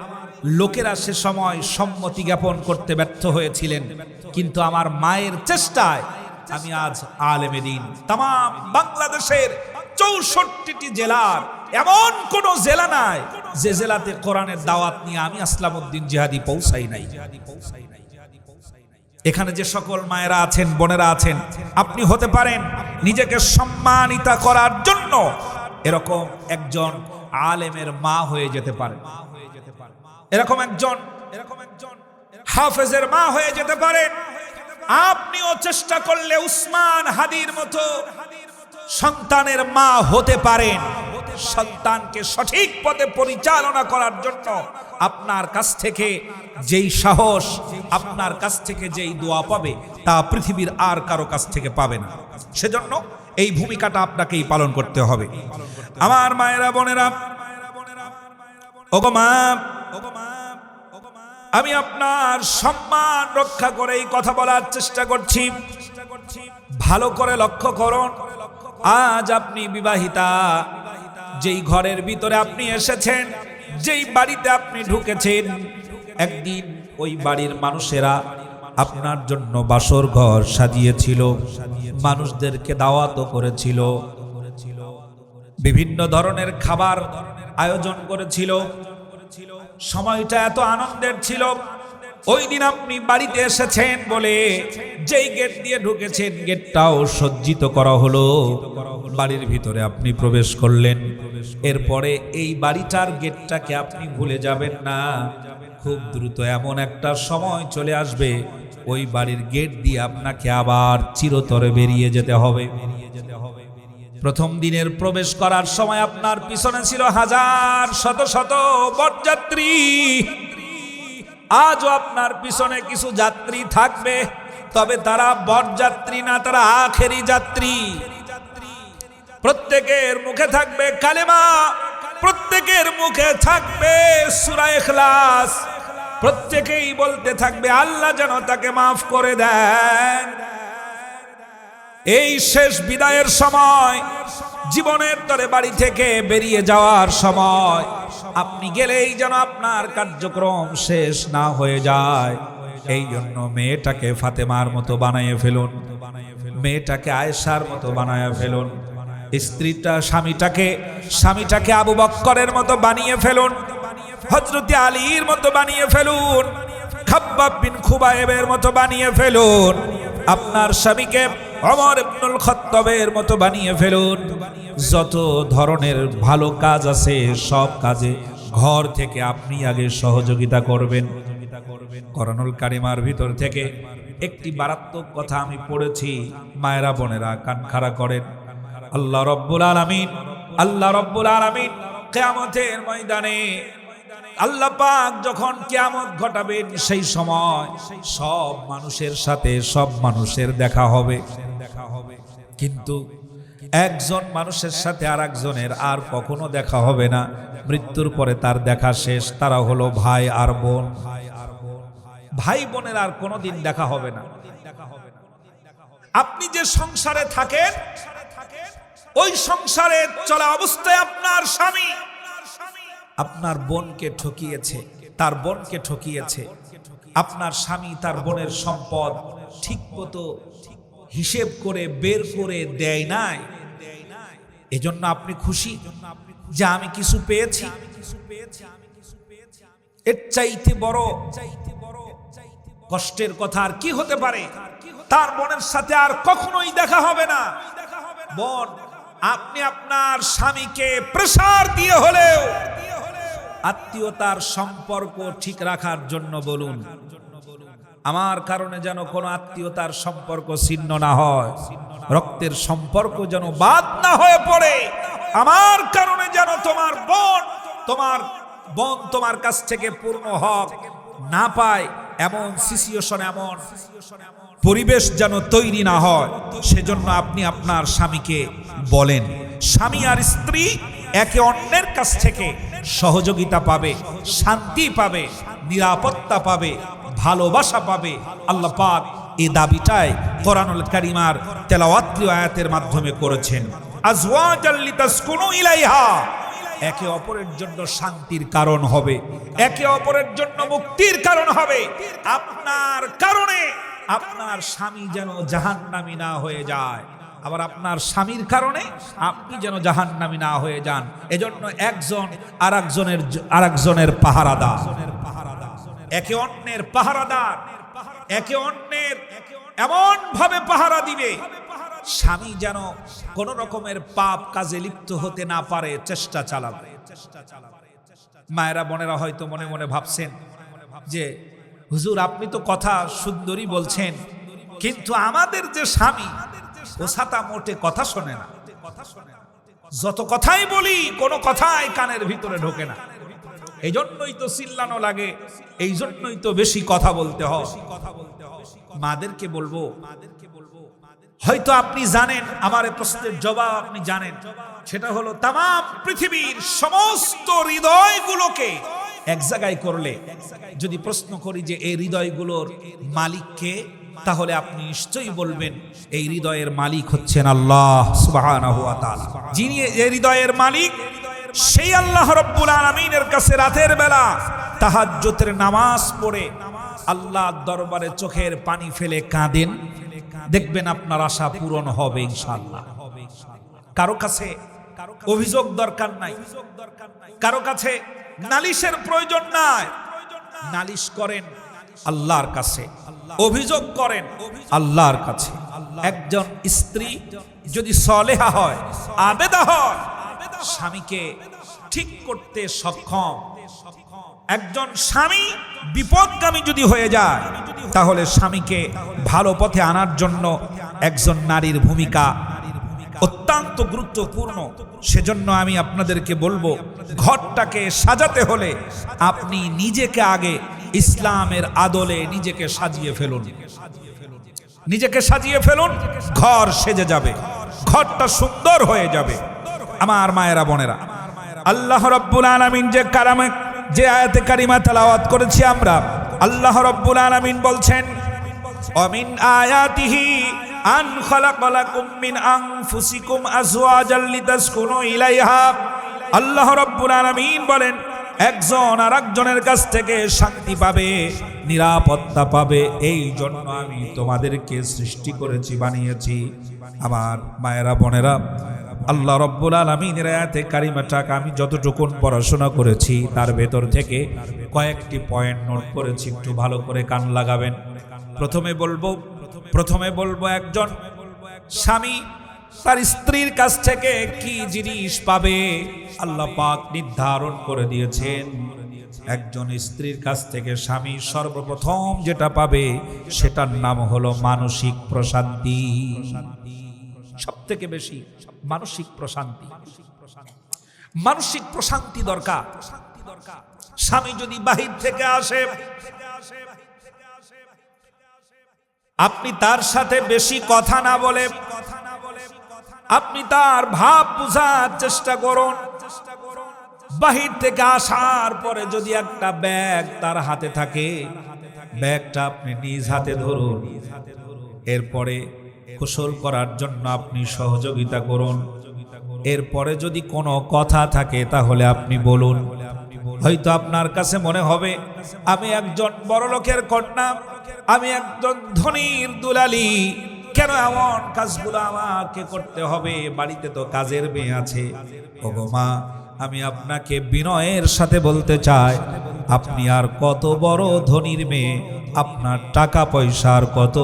লোকেরা সে সময় সম্মতি জ্ঞাপন করতে ব্যর্থ হয়েছিলেন, কিন্তু আমার মায়ের চেষ্টায় আমি আজ আলেমে দ্বীন। তাম বাংলাদেশের 64টি জেলার এমন কোন জেলা নাই যে জেলাতে কোরআনের দাওয়াত নিয়ে আমি আসলামউদ্দিন জিহাদি পৌঁছাই নাই। এখানে যে সকল মায়েরা আছেন, বোনেরা আছেন, আপনি হতে পারেন নিজেকে সম্মানিত করার জন্য এরকম একজন আলেমের মা হয়ে যেতে পারেন, এরকম একজন হাফেজের মা হয়ে যেতে পারেন। আপনিও চেষ্টা করলে উসমান হাদির মতো সন্তানের মা হতে পারেন। সন্তানকে সঠিক পথে পরিচালনা করার জন্য আপনার কাছ থেকে যেই সাহস, আপনার কাছ থেকে যেই দোয়া পাবে, তা পৃথিবীর আর কারো কাছ থেকে পাবে না। সেজন্য এই ভূমিকাটা আপনাকেই পালন করতে হবে। আমার মায়েরা, বোনেরা, ওগো মা, আমি আপনার সম্মান রক্ষা করে এই কথা বলার চেষ্টা করছি। ভালো করে লক্ষ্য করুন, আজ আপনি বিবাহিতা, যেই ঘরের ভিতরে আপনি এসেছেন, যেই বাড়িতে আপনি ঢুকেছেন, একদিন ওই বাড়ির মানুষেরা আপনার জন্য বাসর ঘর সাজিয়েছিল, মানুষদেরকে দাওয়াতও করেছিল, বিভিন্ন ধরনের খাবার আয়োজন করেছিল। সময়টা এত আনন্দের ছিল। ওই দিন আপনি বাড়িতে এসেছেন বলে যেই গেট দিয়ে ঢুকেছেন, গেটটাও সজ্জিত করা হলো। বাড়ির ভিতরে আপনি প্রবেশ করলেন। এরপরে এই বাড়িটার গেটটাকে আপনি ভুলে যাবেন না। খুব দ্রুত এমন একটা সময় চলে আসবে, ওই বাড়ির গেট দিয়ে আপনাকে আবার চিরতরে বেরিয়ে যেতে হবে। প্রথম দিনের প্রবেশ করার সময় আপনার পিছনে ছিল হাজার শত শত বরযাত্রী। আজও আপনার পিছনে কিছু যাত্রী থাকবে, তবে তারা বরযাত্রী না, তারা আখেরি যাত্রী। প্রত্যেকের মুখে থাকবে কালেমা, প্রত্যেকের মুখে থাকবে সূরা ইখলাস, প্রত্যেকেই বলতে থাকবে আল্লাহ যেন তাকে মাফ করে দেন। এই শেষ বিদায়ের সময়, জীবনের তরে বাড়ি থেকে বেরিয়ে যাওয়ার সময়, আপনি গেলেই যেন আপনার কার্যক্রম শেষ না হয়ে যায়। এই জন্য মেয়েটাকে ফাতেমার মতো বানিয়ে ফেলুন, মেয়েটাকে আয়েশার মতো বানিয়ে ফেলুন, স্বামীটাকে আবু বকরের মতো বানিয়ে ফেলুন, হযরত আলীর মতো বানিয়ে ফেলুন, খাব্বাব বিন খুবাইবের মতো বানিয়ে ফেলুন, আপনার স্বামীকে ওমর ইবনুল খাত্তাবের মতো বানিয়ে ফেলুন। যত ধরনের ভালো কাজ আছে, সব কাজে ঘর থেকে আপনি আগে সহযোগিতা করবেন। কোরআনুল কারীমের ভিতর থেকে একটি মারাত্মক কথা আমি পড়েছি, মায়েরা বোনেরা কান খাড়া করেন। আল্লাহ রাব্বুল আলামিন কিয়ামতের ময়দানে আল্লাহ পাক যখন কিয়ামত ঘটাবেন, সেই সময় সব মানুষের সাথে সব মানুষের দেখা হবে, কিন্তু একজন মানুষের সাথে আর একজনের আর কখনো দেখা হবে না। মৃত্যুর পরে তার দেখা শেষ। তারা হলো ভাই আর বোন। ভাই বোনের আর কোনোদিন দেখা হবে না। আপনি যে সংসারে থাকেন, ওই সংসারে চলা অবস্থায় আপনার স্বামী আপনার বোনকে ঠকিয়েছে, তার বোনকে ঠকিয়েছে, আপনার স্বামী তার বোনের সম্পদ ঠিক মতো হিসেব করে বের করে দেয় নাই, এজন্য আপনি খুশি যে আমি কিছু পেয়েছি। এর চাইতে বড় কষ্টের কথা আর কি হতে পারে? তার বোনের সাথে আর কখনোই দেখা হবে না। বোন, আপনি আপনার স্বামীকে প্রেসার দিয়ে হলেও আত্মীয়তার সম্পর্ক ঠিক রাখার জন্য বলুন, আমার কারণে যেন কোনো আত্মীয়তার সম্পর্ক ছিন্ন না হয়, রক্তের সম্পর্ক যেন বাদ না হয়ে পড়ে। আমার কারণে যেন তোমার বোন তোমার কাছ থেকে পূর্ণ হক না পায়, এমন সিচুয়েশন, এমন পরিবেশ যেন তৈরি না হয়। সেজন্য আপনি আপনার স্বামীকে বলেন। স্বামী আর স্ত্রী একে অন্যের কাছ থেকে সহযোগিতা পাবে, শান্তি পাবে, নিরাপত্তা পাবে, ভালোবাসা পাবে। আল্লাহ পাক এই দাবিটাই কোরআনুল কারীমার তেলাওয়াতি আয়াতের মাধ্যমে করেছেন। আজওয়াজাল লিতাসকুনু ইলাইহা, একে অপরের জন্য শান্তির কারণ হবে, একে অপরের জন্য মুক্তির কারণ হবে। আপনার কারণে আপনার স্বামী যেন জাহান্নামী না হয়ে যায়, আবার আপনার স্বামীর কারণে আপনি যেন জাহান্নামী না হয়ে যান। এজন্য একজন আরেকজনের পাহারাদার, একে অন্যের পাহারাদার, একে অন্যের এমন ভাবে পাহারা দিবে স্বামী যেন কোন রকমের পাপ কাজে লিপ্ত হতে না পারে, চেষ্টা চালাবে। মায়েরা বোনেরা হয়তো মনে মনে ভাবছেন যে হুজুর আপনি তো কথা সুন্দরী বলছেন, কিন্তু আমাদের যে স্বামী ও সাতা মোটে কথা শোনে না, যত কথাই বলি কোনো কথাই কানের ভিতরে ঢোকে না। এই জন্যই তো চিল্লানো লাগে, এই জন্যই তো বেশি কথা বলতে হয়। মাদেরকে বলবো, হয়তো আপনি জানেন, আমার এই প্রশ্নের জবাব আপনি জানেন, সেটা হলো তামাম পৃথিবীর সমস্ত হৃদয়গুলোকে এক জায়গায় করলে যদি প্রশ্ন করি যে এই হৃদয়গুলোর মালিক কে, তাহলে আপনি নিশ্চয়ই বলবেন এই হৃদয়ের মালিক হচ্ছেন আল্লাহ সুবহানাহু ওয়া তাআলা। যিনি এই হৃদয়ের মালিক সেই আল্লাহ রাব্বুল আলামিনের কাছে রাতের বেলা তাহাজ্জুদের নামাজ পড়ে আল্লাহর দরবারে চোখের পানি ফেলে কাঁদেন, দেখবেন আপনার আশা পূরণ হবে ইনশাআল্লাহ। কারো কাছে অভিযোগ দরকার নাই, কারো কাছে নালিশের প্রয়োজন নাই। নালিশ করেন আল্লাহর কাছে, অভিযোগ করেন আল্লাহর কাছে। একজন স্ত্রী যদি সলেহা হয়, আবেদা হয়, স্বামীকে ঠিক করতে সক্ষম। একজন স্বামী বিপদগামী যদি হয়ে যায়, তাহলে স্বামীকে ভালো পথে আনার জন্য একজন নারীর ভূমিকা অত্যন্ত গুরুত্বপূর্ণ। সেজন্য আমি আপনাদেরকে বলবো, ঘরটাকে সাজাতে হলে আপনি নিজেকে আগে ইসলামের আদলে নিজেকে সাজিয়ে ফেলুন, নিজেকে সাজিয়ে ফেলুন, ঘর সেজে যাবে, ঘরটা সুন্দর হয়ে যাবে। আমার মায়েরা বোনেরা, আল্লাহ রাব্বুল আলামিন যে আয়াতে কারিমা তেলাওয়াত করেছি আমরা, আল্লাহ রাব্বুল আলামিন বলছেন অমিন আয়াতিহি আন খালাকালাকুম মিন আনফুসিকুম আজওয়াজাল লিতাসকুনু ইলাইহা। আল্লাহ রাব্বুল আলামিন বলেন একজন আরেকজনের কাছ থেকে শান্তি পাবে, নিরাপত্তা পাবে, এই জন্য আমি তোমাদেরকে সৃষ্টি করেছি, বানিয়েছি। আমার মায়েরা বোনেরা, আল্লাহ রাব্বুল আলামিনের আয়াতে কারিমাটাকে আমি যতটুকু পড়াশোনা করেছি তার ভেতর থেকে কয়েকটি পয়েন্ট নোট করেছি, একটু ভালো করে কান লাগাবেন। প্রথমে বলবো একজন স্বামী তার স্ত্রীর কাছ থেকে কি জিনিস পাবে আল্লাহ পাক নির্ধারণ করে দিয়েছেন। একজন স্ত্রীর কাছ থেকে স্বামী সর্বপ্রথম যেটা পাবে সেটার নাম হলো মানসিক প্রশান্তি। সবথেকে বেশি মানসিক প্রশান্তি, মানসিক প্রশান্তি দরকার। স্বামী যদি বাহির থেকে আসে, আপনি তার সাথে বেশি কথা না বলে আপনি তার ভাব বোঝার চেষ্টা করুন। বাহির থেকে আসার পরে যদি একটা ব্যাগ তার হাতে থাকে, ব্যাগটা আপনি নিজ হাতে ধরুন, এরপরে গোসল করার জন্য আপনি সহযোগিতা করুন। এরপরে যদি কোনো কথা থাকে তাহলে আপনি বলুন। হয়তো আপনার কাছে মনে হবে আমি একজন বড় লোকের কন্যা, আমি একজন ধনীর দুলালি, কেন এমন কাজগুলো আমাকে করতে হবে? বাড়িতে তো কাজের মেয়ে আছে। ওগো মা, আমি আপনাকে বিনয়ের সাথে বলতে চাই, আপনি আর কত বড় ধনীর মেয়ে, আপনার টাকা পয়সার কত,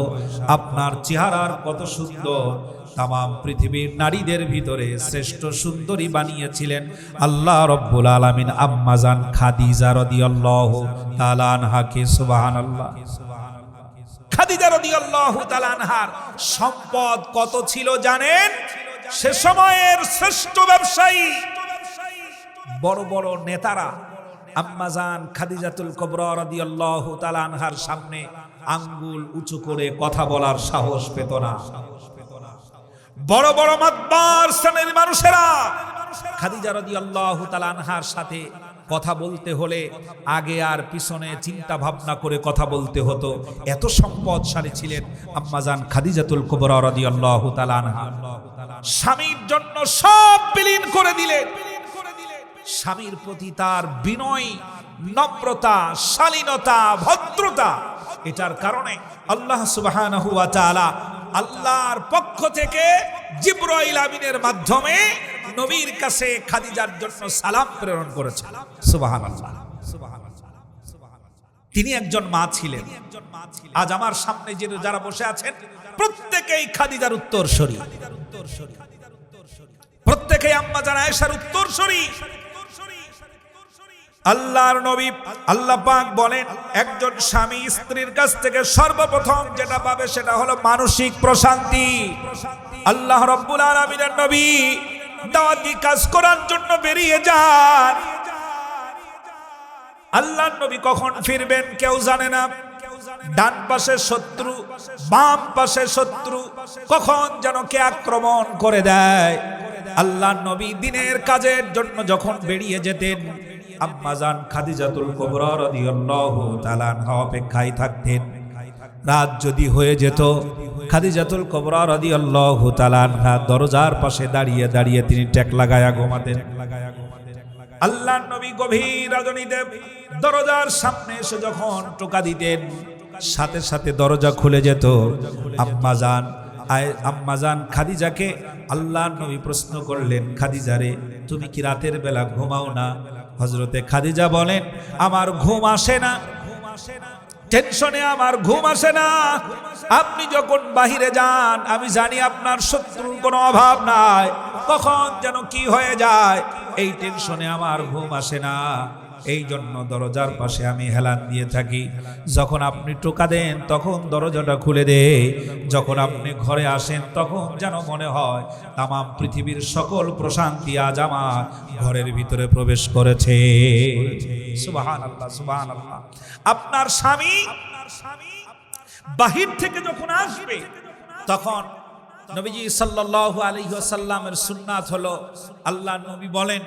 আপনার চেহারার কত সুন্দর, তামাম পৃথিবীর নারীদের ভিতরে শ্রেষ্ঠ সুন্দরী বানিয়েছিলেন আল্লাহ রব্বুল আলামিন আম্মাজান খাদিজা রাদিয়াল্লাহু তাআলা আনহাকে। সুবহানাল্লাহ। খাদিজা রাদিয়াল্লাহু তাআলা আনহার সম্পদ কত ছিল জানেন? সে সময়ের শ্রেষ্ঠ ব্যবসায়ী, বড় বড় নেতারা আম্মাজান খাদিজাতুল কুবরা রাদিয়াল্লাহু তাআলা আনহার সামনে আঙ্গুল উঁচু করে কথা বলার সাহস পেত না। বড় বড় মাতবার শ্রেণীর মানুষেরা খাদিজা রাদিয়াল্লাহু তাআলা আনহার সাথে কথা বলতে হলে আগে আর পিছনে চিন্তা ভাবনা করে কথা বলতে হতো। এত সম্পদশালী ছিলেন আম্মাজান খাদিজাতুল কুবরা রাদিয়াল্লাহু তাআলা আনহা। স্বামীর জন্য সব বিলীন করে দিলেন। স্বামীর প্রতি তার বিনয়, নম্রতা, শালীনতা, ভদ্রতা, এটার কারণে আল্লাহ সুবহানাহু ওয়া তাআলা আল্লাহর পক্ষ থেকে জিবরাইল আমিনের মাধ্যমে নবীর কাছে খাদিজার জন্য সালাম প্রেরণ করেছেন। সুবহানাল্লাহ। তিনি একজন মা ছিলেন। আজ আমার সামনে যে যারা বসে আছেন প্রত্যেকেই খাদিজার উত্তরসূরি, প্রত্যেকেই আম্মাজান আয়েশার উত্তরসূরি। আল্লাহর নবী আল্লাহ পাক বলেন, একজন স্বামী স্ত্রীর কাছ থেকে সর্বপ্রথম যেটা পাবে সেটা হলো মানসিক প্রশান্তি। আল্লাহ রাব্বুল আলামিনের নবী দাওয়াতি কাজ করার জন্য বেরিয়ে যান। আল্লাহর নবী কখন ফিরবেন কেউ জানে না। ডান পাশে শত্রু, বাম পাশে শত্রু, কখন যেন কে আক্রমণ করে দেয়। আল্লাহর নবী দিনের কাজের জন্য যখন বেরিয়ে যেতেন, আম্মাজান খাদিজাতুল কুবরা রাদিয়াল্লাহু তাআলা আনহা অপেক্ষায় থাকতেন। রাত যদি হয়ে যেত, খাদিজাতুল কুবরা রাদিয়াল্লাহু তাআলা আনহা দরজার পাশে দাঁড়িয়ে দাঁড়িয়ে তিনি টেক লাগায়া ঘুমাতেন। আল্লাহর নবী গভীর রজনীতে দরজার সামনে এসে যখন টোকা দিতেন, সাথে সাথে দরজা খুলে যেত। আম্মাজান খাদিজাকে আল্লাহর নবী প্রশ্ন করলেন, খাদিজা রে, তুমি কি রাতের বেলা ঘুমাও না? হযরতে খাদিজা বলেন, আমার ঘুম আসে না, টেনশনে আমার ঘুম আসে না। আপনি যখন বাহিরে যান আমি জানি আপনার শত্রুর কোনো অভাব নাই, কখন যেন কি হয়ে যায় এই টেনশনে আমার ঘুম আসে না। এই জন্য দরজার পাশে আমি হেলান দিয়ে থাকি। যখন আপনি টোকা দেন তখন দরজাটা খুলে দে। যখন আপনি ঘরে আসেন তখন যেন মনে হয় তামাম পৃথিবীর সকল প্রশান্তি আজ আমার ঘরের ভিতরে প্রবেশ করেছে। সুবহানাল্লাহ, সুবহানাল্লাহ। আপনার স্বামী বাহির থেকে যখন আসবে তখন নবীজি সাল্লাল্লাহু আলাইহি ওয়াসাল্লামের সুন্নাত হলো, আল্লাহর নবী বলেন,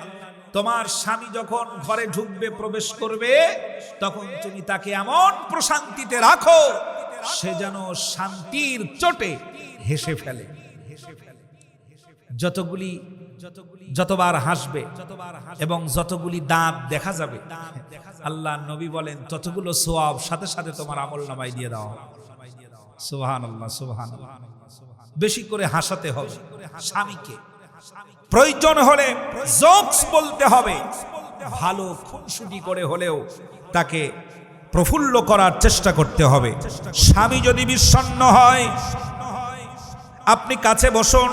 তোমার স্বামী যখন ঘরে ঢুকবে, প্রবেশ করবে, তখন তুমি তাকে এমন প্রশান্তিতে রাখো সে যেন শান্তির চোটে হেসে ফেলে। যতবার হাসবে এবং যতগুলি দাঁত দেখা যাবে, আল্লাহর নবী বলেন ততগুলো সওয়াব সাথে সাথে তোমার আমলনামায় দিয়ে দাও। সুবহানাল্লাহ, সুবহানাল্লাহ। বেশি করে হাসাতে হবে স্বামীকে, প্রয়োজন হলে জোকস বলতে হবে, ভালো খুনসুটি করে হলেও তাকে প্রফুল্ল করার চেষ্টা করতে হবে। স্বামী যদি বিষণ্ণ হয়, আপনি কাছে বসুন।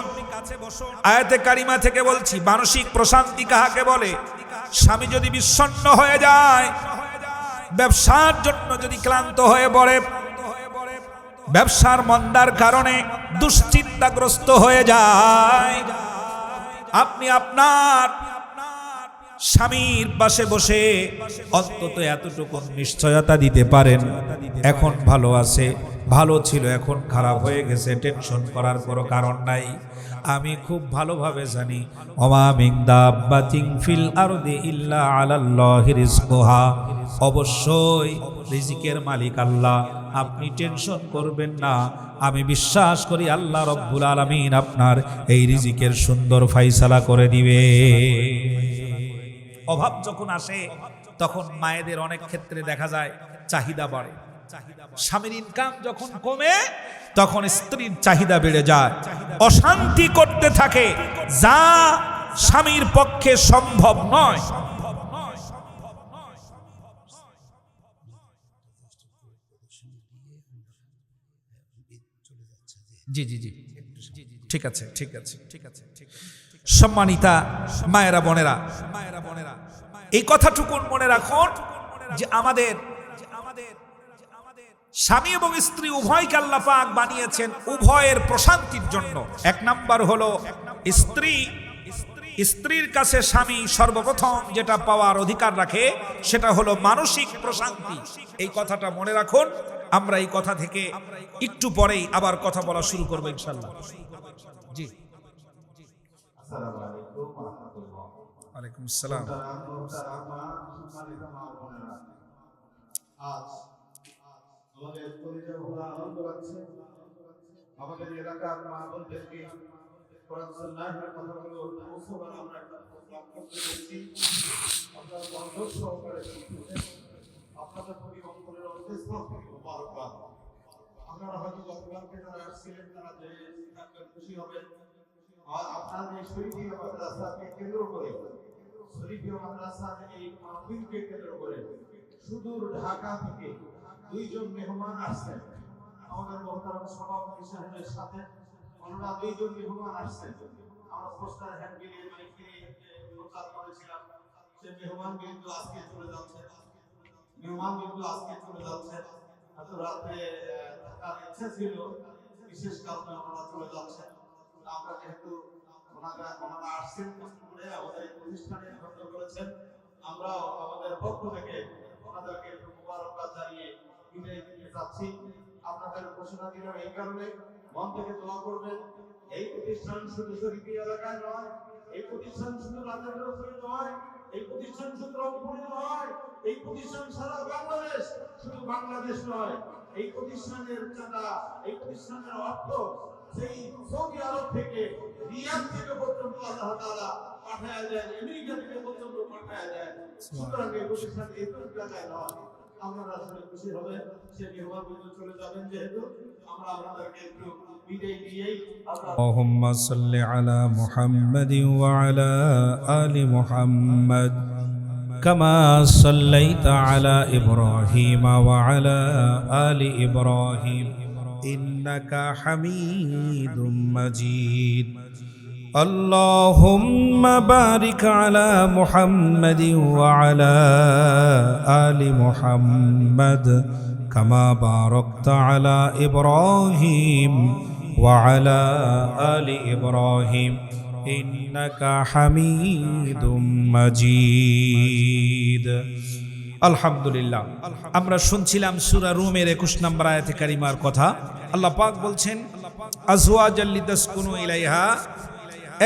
আয়াতে কারিমা থেকে বলছি, মানসিক প্রশান্তি কাহাকে বলে? স্বামী যদি বিষণ্ণ হয়ে যায়, ব্যবসার জন্য যদি ক্লান্ত হয়ে পড়ে, ব্যবসার মন্দার কারণে দুশ্চিন্তাগ্রস্ত হয়ে যায়, আপনি আপনার স্বামীর পাশে বসে অন্তত এতটুকু নিশ্চয়তা দিতে পারেন, এখন ভালো আছে, ভালো ছিল, এখন খারাপ হয়ে গেছে, টেনশন করার কোনো কারণ নাই। আমি খুব ভালোভাবে জানি, ওমা মিন দাব্বাতিন ফিল আরদি ইল্লা আলাল্লাহি রিজকুহা, অবশ্যই রিজিকের মালিক আল্লাহ, আপনি টেনশন করবেন না। আমি বিশ্বাস করি আল্লাহ রব্বুল আলামিন আপনার এই রিজিকের সুন্দর ফায়সালা করে দিবে। অভাব যখন আসে তখন মায়েদের অনেক ক্ষেত্রে দেখা যায় চাহিদা বাড়ে। স্বামীর ইনকাম যখন কমে তখন স্ত্রীর চাহিদা বেড়ে যায়, অশান্তি করতে থাকে, যা স্বামীর পক্ষে সম্ভব নয়। জি জি জি, ঠিক আছে ঠিক আছে ঠিক আছে। সম্মানিতা মায়েরা বোনেরা, এই কথাটুকুন মনে রাখুন যে আমাদের স্বামী এবং স্ত্রী উভয়কে আল্লাহ পাক বানিয়েছেন উভয়ের প্রশান্তির জন্য। এক নাম্বার হলো স্ত্রীর কাছে স্বামী সর্বপ্রথম যেটা পাওয়ার অধিকার রাখে সেটা হলো মানসিক প্রশান্তি। এই কথাটা মনে রাখুন। আমরা এই কথা থেকে একটু পরেই আবার কথা বলা শুরু করবো ইনশাআল্লাহ। জি, ওয়ালাইকুম আসসালাম। আমাদের পরিচয় হলো আনন্দ লাগছে। আমাদের এলাকার মা বোনদেরকে কোরআন সুন্নাহের কথাগুলো মুসলমান আমরা লক্ষ্য করেছি। আপনারা মনোযোগ সহকারে শুনছেন। আপনাদের প্রতি অন্তরের অন্তঃস্থল থেকে মুবারকবাদ। আপনারা হয়তো গতকালকে যারা আসছিলেন তারা যে খুশি হবেন। আর আপনাদের এই শরীফিয়া মাদ্রাসাকে কেন্দ্র করে, শরীফিয়া মাদ্রাসার এই মাহফিলকে কেন্দ্র করে সুদূর ঢাকা থেকে দুইজন মেহমান আসছেন। আমাদের মহতারাম সভাপতি সাহেবের সাথে ওনারা দুইজন মেহমান আসছেন। আমরা পোস্টার হ্যান্ড গিয়ে মাইকে প্রচার করেছিলাম। সে মেহমান কিন্তু আজকে চলে যাচ্ছে, এত রাত্রে থাকার ইচ্ছা ছিল, বিশেষ কারণে ওনারা চলে যাচ্ছেন। আমরা যেহেতু ওনারা আসছেন কষ্ট করে আমাদের এই প্রতিষ্ঠানে ধন্য করেছেন, আমরাও আমাদের পক্ষ থেকে ওনাদেরকে মুবারকবাদ জানিয়ে বিদায় দিতে চাচ্ছি। আপনাদের ঘোষণা দিলাম এই কারণে, মন থেকে দোয়া করবেন। এই প্রতিষ্ঠান শুধু শরীফিয়া এলাকায় নয়, এই প্রতিষ্ঠান শুধু রাজেন্দ্রপুরে নয়, এই প্রতিষ্ঠান শুধু রংপুরে নয়, এই প্রতিষ্ঠান সারা বাংলাদেশ, শুধু বাংলাদেশ নয়। এই প্রতিষ্ঠানের চাঁদা, এই প্রতিষ্ঠানের অর্থ সেই সৌদি আরব থেকে, রিয়াদ থেকে পর্যন্ত আল্লাহ তাআলা পাঠায়া দেন, আমেরিকা থেকে পর্যন্ত পাঠায়া দেন। সুতরাং এই প্রতিষ্ঠান এই জায়গায় নয়। আপনারা আসলে খুশি হবেন, সে মেহমানগুলো চলে যাবেন যেহেতু আমরা আপনাদেরকে একটু বিদায় দিয়েই আল্লাহুম্মা সাল্লি আলা মুহাম্মাদিন ওয়া আলা আলি মুহাম্মাদ কামা সাল্লাইতা আলা ইব্রাহিম ওয়া আলা আলি ইব্রাহিম ইন্নাকা হামিদুম মাজিদ। اللهم بارك على محمد وعلى آل محمد كما باركت على إبراهيم وعلى آل إبراهيم إنك حميد مجيد। আলহামদুলিল্লাহ, আমরা শুনছিলাম সূরা রুমের 21 নম্বর আয়াতে কারিমার কথা। আল্লাহ পাক বলছেন আজওয়াজাল লিতাসকুনু ইলাইহা,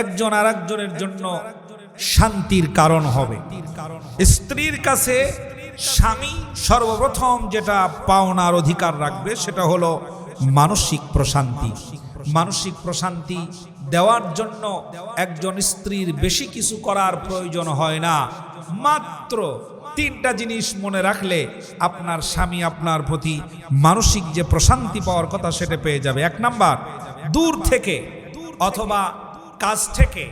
একজন আরেকজনের জন্য শান্তির কারণ হবে। স্ত্রীর কাছে স্বামী সর্বপ্রথম যেটা পাওনার অধিকার রাখবে সেটা হলো মানসিক প্রশান্তি। মানসিক প্রশান্তি দেওয়ার জন্য একজন স্ত্রীর বেশি কিছু করার প্রয়োজন হয় না। মাত্র 3টা জিনিস মনে রাখলে আপনার স্বামী আপনার প্রতি মানসিক যে প্রশান্তি পাওয়ার কথা সেটা পেয়ে যাবে। 1 নাম্বার, দূর থেকে অথবা কাজ থেকে,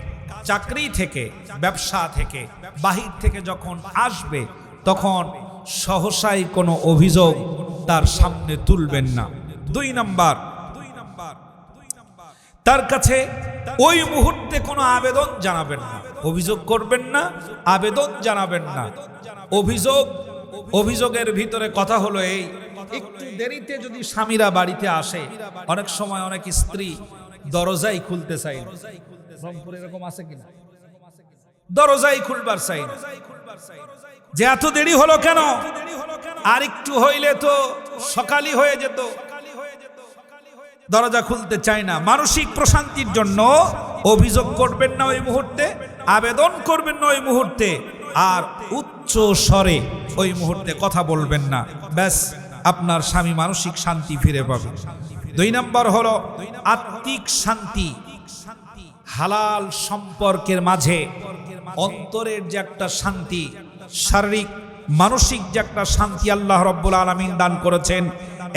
চাকরি থেকে, ব্যবসা থেকে, বাহির থেকে যখন আসবে তখন সহসাই কোনো অভিযোগ তার সামনে তুলবেন না। 2 নাম্বার, তার কাছে ওই মুহূর্তে কোনো আবেদন জানাবেন না, অভিযোগ করবেন না, আবেদন জানাবেন না। অভিযোগের ভিতরে কথা হলো এই, একটু দেরিতে যদি স্বামীরা বাড়িতে আসে, অনেক সময় অনেক স্ত্রী দরজাই খুলতে চাই না। রংপুরে এরকম আছে কিনা? দরজাই খুলবার চাই না, যে এত দেরি হলো কেন, আর একটু হইলে তো সকালই হয়ে যেত। দরজা খুলতে চায় না। মানসিক প্রশান্তির জন্য অভিযোগ করবেন না ওই মুহূর্তে, আবেদন করবেন না ওই মুহূর্তে, আর উচ্চ স্বরে ওই মুহূর্তে কথা বলবেন না। ব্যাস, আপনার স্বামী মানসিক শান্তি ফিরে পাবে। 2 নাম্বার হলো আত্মিক শান্তি। হালাল সম্পর্কের মাঝে অন্তরের যে একটা শান্তি, শারীরিক মানসিক যে একটা শান্তি আল্লাহ রাব্বুল আলামিন দান করেছেন,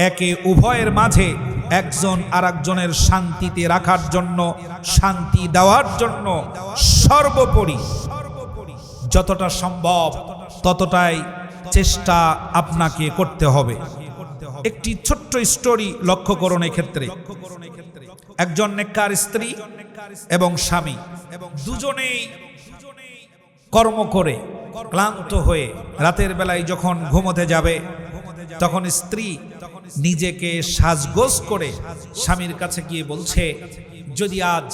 একে উভয়ের মাঝে একজন আরেকজনের শান্তিতে রাখার জন্য, শান্তি দেওয়ার জন্য সর্বোপরি যতটা সম্ভব ততটাই চেষ্টা আপনাকে করতে হবে। একটি ছোট্ট স্টোরি লক্ষ্য করুন। এক্ষেত্রে একজন নেককার স্ত্রী এবং স্বামী দুজনেই কর্ম করে ক্লান্ত হয়ে রাতের বেলায় যখন ঘুমোতে যাবে, তখন স্ত্রী নিজেকে সাজগোজ করে স্বামীর কাছে গিয়ে বলছে, যদি আজ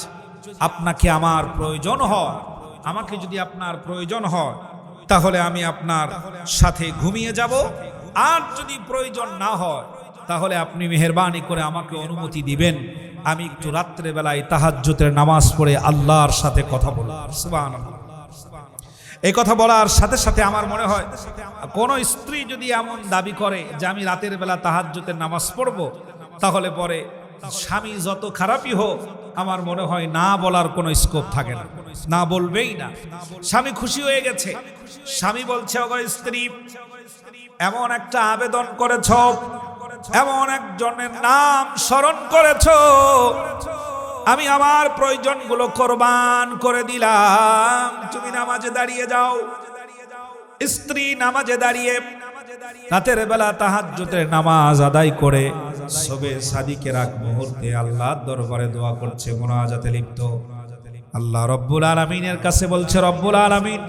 আপনাকে আমার প্রয়োজন হয়, আমাকে যদি আপনার প্রয়োজন হয়, তাহলে আমি আপনার সাথে ঘুমিয়ে যাব, আর যদি প্রয়োজন না হয় তাহলে আপনি মেহেরবানি করে আমাকে অনুমতি দিবেন, আমি একটু রাত্রে বেলায় তাহাজ্জুদের নামাজ পড়ে আল্লাহর সাথে কথা বলব। সুবহানাল্লাহ। এই কথা বলার সাথে সাথে আমার মনে হয় কোন স্ত্রী যদি এমন দাবি করে যে আমি রাতের বেলা তাহাজ্জুদের নামাজ পড়ব, তাহলে পরে স্বামী যত খারাপই হোক, আমার মনে হয় না বলার কোনো স্কোপ থাকে না, না বলবেই না। স্বামী খুশি হয়ে গেছে। স্বামী বলছে, ওগো স্ত্রী, এমন একটা আবেদন করেছ, এমন একজনের নাম স্মরণ করেছ, আমি আমার প্রয়োজনগুলো কোরবান করে দিলাম, তুমি নামাজে দাঁড়িয়ে যাও। স্ত্রী নামাজে দাঁড়িয়ে রাতের বেলা তাহাজ্জুদের নামাজ আদায় করে সবে সাদিকের আগ মুহূর্তে আল্লাহর দরবারে দোয়া করছে, মুনাজাতে লিপ্ত। আল্লাহ রব্বুল আলামিনের কাছে বলছে, রব্বুল আলামিন,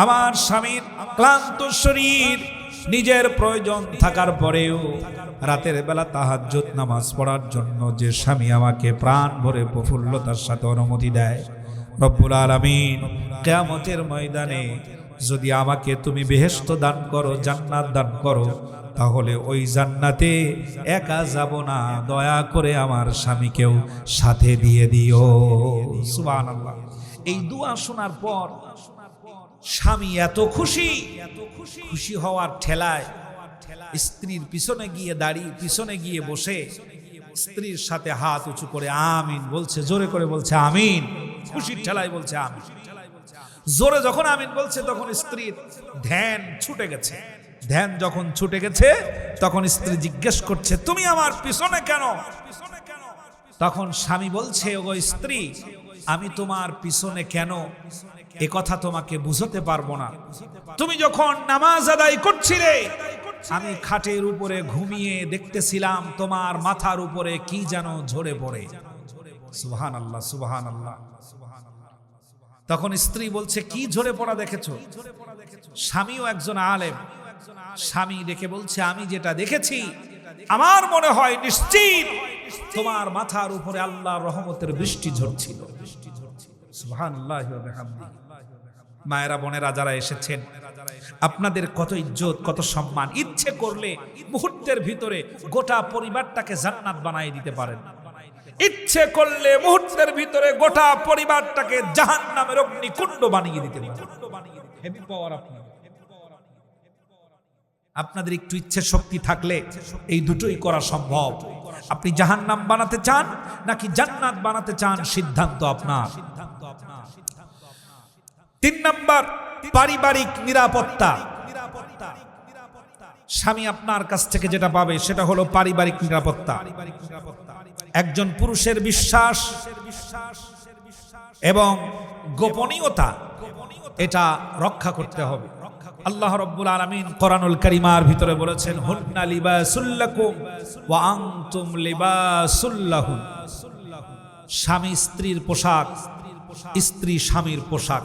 আমার স্বামীর ক্লান্ত শরীর, নিজের প্রয়োজন থাকার পরেও রাতের বেলা তাহাজ্জুদ নামাজ পড়ার জন্য যে স্বামী আমাকে প্রাণ ভরে প্রফুল্লতার সাথে অনুমতি দেয়, রব্বুল আলামিন, কিয়ামতের ময়দানে যদি আমাকে তুমি বেহেশত দান করো, জান্নাত দান করো, তাহলে ওই জান্নাতে একা যাব না, দয়া করে আমার স্বামীকেও সাথে দিয়ে দিও। সুবহানাল্লাহ। এই দোয়া শোনার পর স্বামী এত খুশি, খুশি হওয়ার ঠেলায় স্ত্রীর পিছনে গিয়ে বসে স্ত্রীর সাথে হাত উঁচু করে আমিন বলছে, জোরে করে বলছে আমিন, খুশির ঠেলায় বলছে আমিন। জোরে যখন আমিন বলছে, তখন স্ত্রীর ধ্যান ছুটে গেছে। ধ্যান যখন ছুটে গেছে, তখন স্ত্রী জিজ্ঞেস করছে, তুমি আমার পিছনে কেন? তখন স্বামী বলছে, ওগো স্ত্রী, আমি তোমার পিছনে কেন এ কথা তোমাকে বুঝাতে পারবো না। তুমি যখন নামাজ আদায় করছিলে, আমি খাটের উপরে ঘুমিয়ে দেখতেছিলাম তোমার মাথার উপরে কি যেন ঝরে পড়ে। সুবহানাল্লাহ, সুবহানাল্লাহ। তখন স্ত্রী বলছে, কি ঝরে পড়া দেখেছো? স্বামীও একজন আলেম, স্বামী দেখে বলছে, আমি যেটা দেখেছি আমার মনে হয় নিশ্চিত তোমার মাথার উপরে আল্লাহর রহমতের বৃষ্টি ঝরছিল। সুবহানাল্লাহ ওয়া বিহামদিহি। মায়েরা, বোনেরা যারা এসেছেন, আপনাদের কত ইজ্জত, কত সম্মান। ইচ্ছে করলে মুহূর্তের ভিতরে গোটা পরিবারটাকে জান্নাত বানিয়ে দিতে পারেন। ইচ্ছে করলে মুহূর্তের ভিতরে গোটা পরিবারটাকে জাহান্নামের অগ্নিকুণ্ড বানিয়ে দিতে পারেন। হেভি পাওয়ার আপনাদের একটু ইচ্ছে শক্তি থাকলে এই দুটোই করা সম্ভব। আপনি জাহান্নাম বানাতে চান নাকি জান্নাত বানাতে চান, সিদ্ধান্ত আপনার। 3 নাম্বার, পারিবারিক নিরাপত্তা। স্বামী আপনার কাছ থেকে যেটা পাবে সেটা হলো পারিবারিক নিরাপত্তা। একজন পুরুষের বিশ্বাস এবং গোপনীয়তা, এটা রক্ষা করতে হবে। আল্লাহ রাব্বুল আলামিন কোরআনুল কারীমার ভিতরে বলেছেন, হুন্না লিবাসুল লাকুম ওয়া আনতুম লিবাসুল লাহুম। স্বামী স্ত্রীর পোশাক, স্ত্রী স্বামীর পোশাক।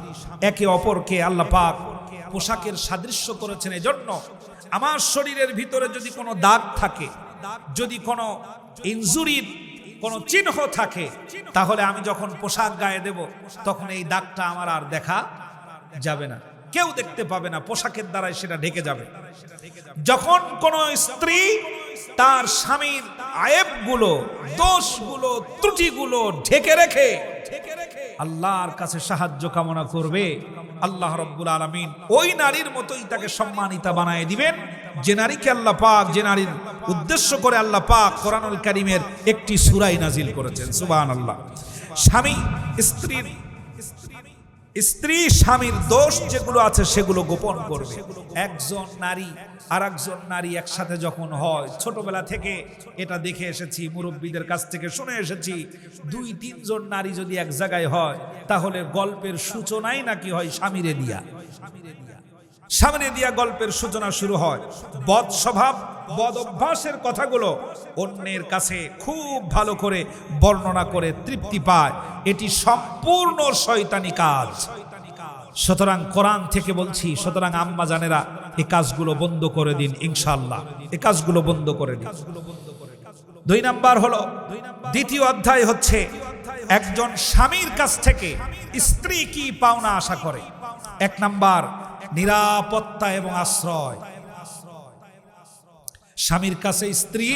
একে অপরকে আল্লাহ পাক পোশাকের সাদৃশ্য করেছেন। এজন্য আমার শরীরের ভিতরে যদি কোনো দাগ থাকে, যদি কোনো ইনজুরির কোনো চিহ্ন থাকে, তাহলে আমি যখন পোশাক গায়ে দেব, তখন এই দাগটা আমার আর দেখা যাবে না, কেউ দেখতে পাবে না, পোশাকের দ্বারাই সেটা ঢেকে যাবে। যখন কোন স্ত্রী তার স্বামীর আয়েবগুলো, দোষগুলো, ত্রুটিগুলো ঢেকে রেখে আল্লাহর কাছে সাহায্য কামনা করবে, আল্লাহ রাব্বুল আলামিন ওই নারীর মতোই তাকে সম্মানিতা বানায় দিবেন, যে নারীকে আল্লাহ পাক, যে নারীর উদ্দেশ্য করে আল্লাহ পাক কোরআনুল কারীমের একটি সূরা নাজিল করেছেন। সুবহানাল্লাহ। স্বামী স্ত্রী স্বামীর দোষ যেগুলো আছে সেগুলো গোপন করবে। একজন নারী আর একজন নারী একসাথে যখন হয়, ছোটবেলা থেকে এটা দেখে এসেছি, মুরব্বীদের কাছ থেকে শুনে এসেছি, 2-3 জন নারী যদি এক জায়গায় হয় তাহলে গল্পের সূচনাই নাকি হয় স্বামীরে দিয়া। স্বামীরে দিয়া গল্পের সূচনা শুরু হয়। বদ স্বভাব, বদ অভ্যাসের কথাগুলো অন্যের কাছে খুব ভালো করে বর্ণনা করে তৃপ্তি পায়। এটি সম্পূর্ণ শয়তানি কাজ। সুতরাং কোরআন থেকে বলছি, সুতরাং আম্মা জানেরা এই কাজগুলো বন্ধ করে দিন ইনশাআল্লাহ, এই কাজগুলো বন্ধ করে দিন। 2 নাম্বার হলো, দ্বিতীয় অধ্যায় হচ্ছে একজন স্বামীর কাছ থেকে স্ত্রী কি পাওনা আশা করে। 1 নাম্বার নিরাপত্তা এবং আশ্রয়। স্বামীর কাছে স্ত্রী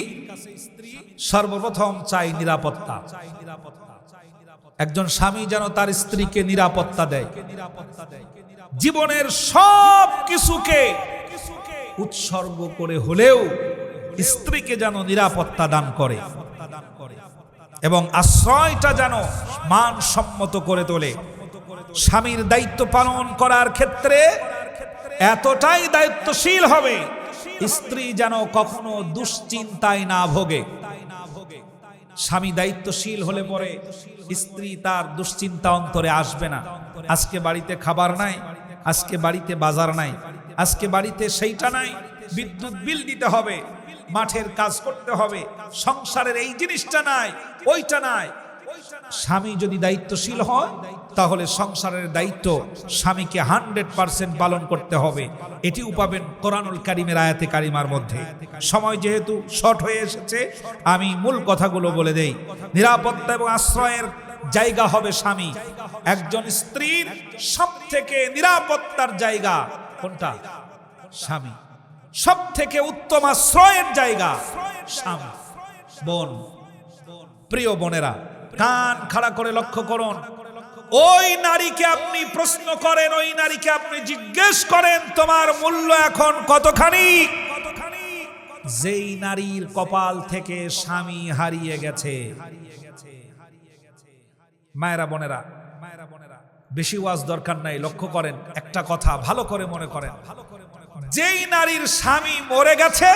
সর্বপ্রথম চাই নিরাপত্তা। একজন স্বামী যেন তার স্ত্রীকে নিরাপত্তা দেয়, জীবনের সব কিছুকে উৎসর্গ করে হলেও স্ত্রীকে যেন নিরাপত্তা দান করে এবং আশ্রয়টা যেন মানসম্মত করে তোলে। স্বামীর দায়িত্ব পালন করার ক্ষেত্রে এতটাই দায়িত্বশীল হবে, স্ত্রী যেন কখনো দুশ্চিন্তায় না ভোগে। স্বামী দায়িত্বশীল হলে পরে স্ত্রী তার দুশ্চিন্তা অন্তরে আসবে না। আজকে বাড়িতে খাবার নাই, আজকে বাড়িতে বাজার নাই, আজকে বাড়িতে সেইটা নাই, বিদ্যুৎ বিল দিতে হবে, মাঠের কাজ করতে হবে, সংসারের এই জিনিসটা নাই, ওইটা নাই। স্বামী যদি দায়িত্বশীল হয় তাহলে সংসারের দায়িত্ব স্বামীকে 100% পালন করতে হবে। এটিও পাবেন কোরআনুল কারীমের আয়াতে কারিমার মধ্যে। সময় যেহেতু শর্ট হয়ে এসেছে, আমি মূল কথাগুলো বলে দেই। নিরাপত্তা এবং আশ্রয়ের জায়গা হবে স্বামী। একজন স্ত্রীর সবথেকে নিরাপত্তার জায়গা কোনটা? স্বামী। সবথেকে উত্তম আশ্রয়ের জায়গা স্বামী। বোন, প্রিয় বোনেরা, কান খাড়া করে লক্ষ্য করুন। ওই নারীকে আপনি প্রশ্ন করেন, ওই নারীকে আপনি জিজ্ঞেস করেন, তোমার মূল্য এখন কতখানি? যেই নারীর কপাল থেকে স্বামী হারিয়ে গেছে। মায়েরা বোনেরা, বেশি ওয়াজ দরকার নাই, লক্ষ্য করেন একটা কথা ভালো করে মনে করেন। যেই নারীর স্বামী মরে গেছে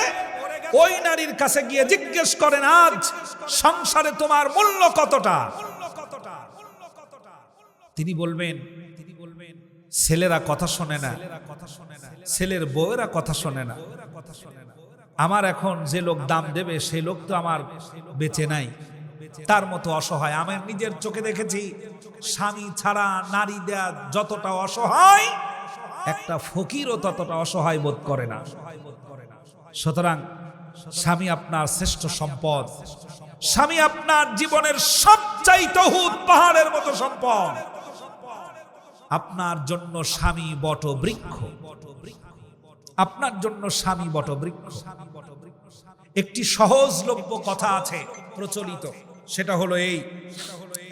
ওই নারীর কাছে গিয়ে জিজ্ঞেস করেন, আজ সংসারে তোমার মূল্য কতটা? তিনি বলবেন, ছেলেরা কথা শোনে না, ছেলের বউয়েরা কথা শোনে না, আমার এখন যে লোক দাম দেবে সেই লোক তো আমার বেঁচে নাই। তার মতো অসহায় আমি নিজের চোখে দেখেছি। স্বামী ছাড়া নারী দেয়া যতটা অসহায়, একটা ফকিরও ততটা অসহায় বোধ করে না। সুতরাং স্বামী আপনার শ্রেষ্ঠ সম্পদ। স্বামী আপনার জীবনের সবচাইতে অহুত পাহাড়ের মতো সম্পদ। আপনার জন্য স্বামী বটবৃক্ষ, আপনার জন্য স্বামী বটবৃক্ষ। একটি সহজলভ্য কথা আছে প্রচলিত, সেটা হলো এই।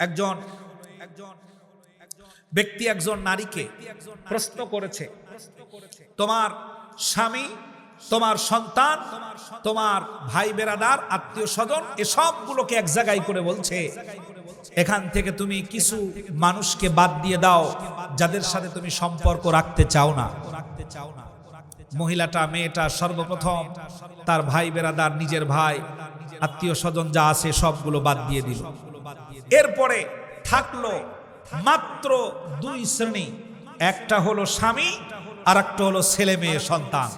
একজন ব্যক্তি একজন নারীকে প্রশ্ন করেছে, তোমার স্বামী, তোমার সন্তান, তোমার ভাই বেরাদার, আত্মীয় স্বজন এসবগুলোকে এক জায়গায় করে বলছে, এখান থেকে তুমি কিছু মানুষকে বাদ দিয়ে দাও যাদের সাথে তুমি সম্পর্ক রাখতে চাও না। মহিলাটা, মেয়েটা সর্বপ্রথম তার ভাই বেরাদার, নিজের ভাই, আত্মীয় স্বজন যা আছে সবগুলো বাদ দিয়ে দিল। এরপরে থাকলো মাত্র 2 শ্রেণী, একটা হলো স্বামী আর একটা হলো ছেলে মেয়ে সন্তান।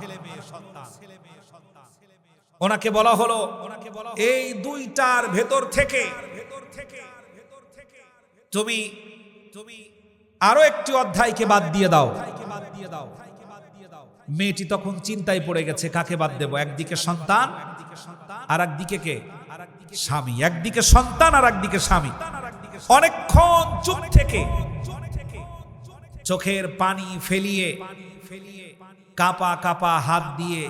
ওনাকে বলা হলো, এই 2টার ভেতর থেকে তুমি আরো একটি অধ্যায়কে বাদ দিয়ে দাও। মেয়েটি তখন চিন্তায় পড়ে গেছে, কাকে বাদ দেব? একদিকে সন্তান আর একদিকে কে? স্বামী। একদিকে সন্তান আর একদিকে স্বামী। অনেকক্ষণ চুপ থেকে চোখের পানি ফেলিয়ে কাপা কাপা হাত দিয়ে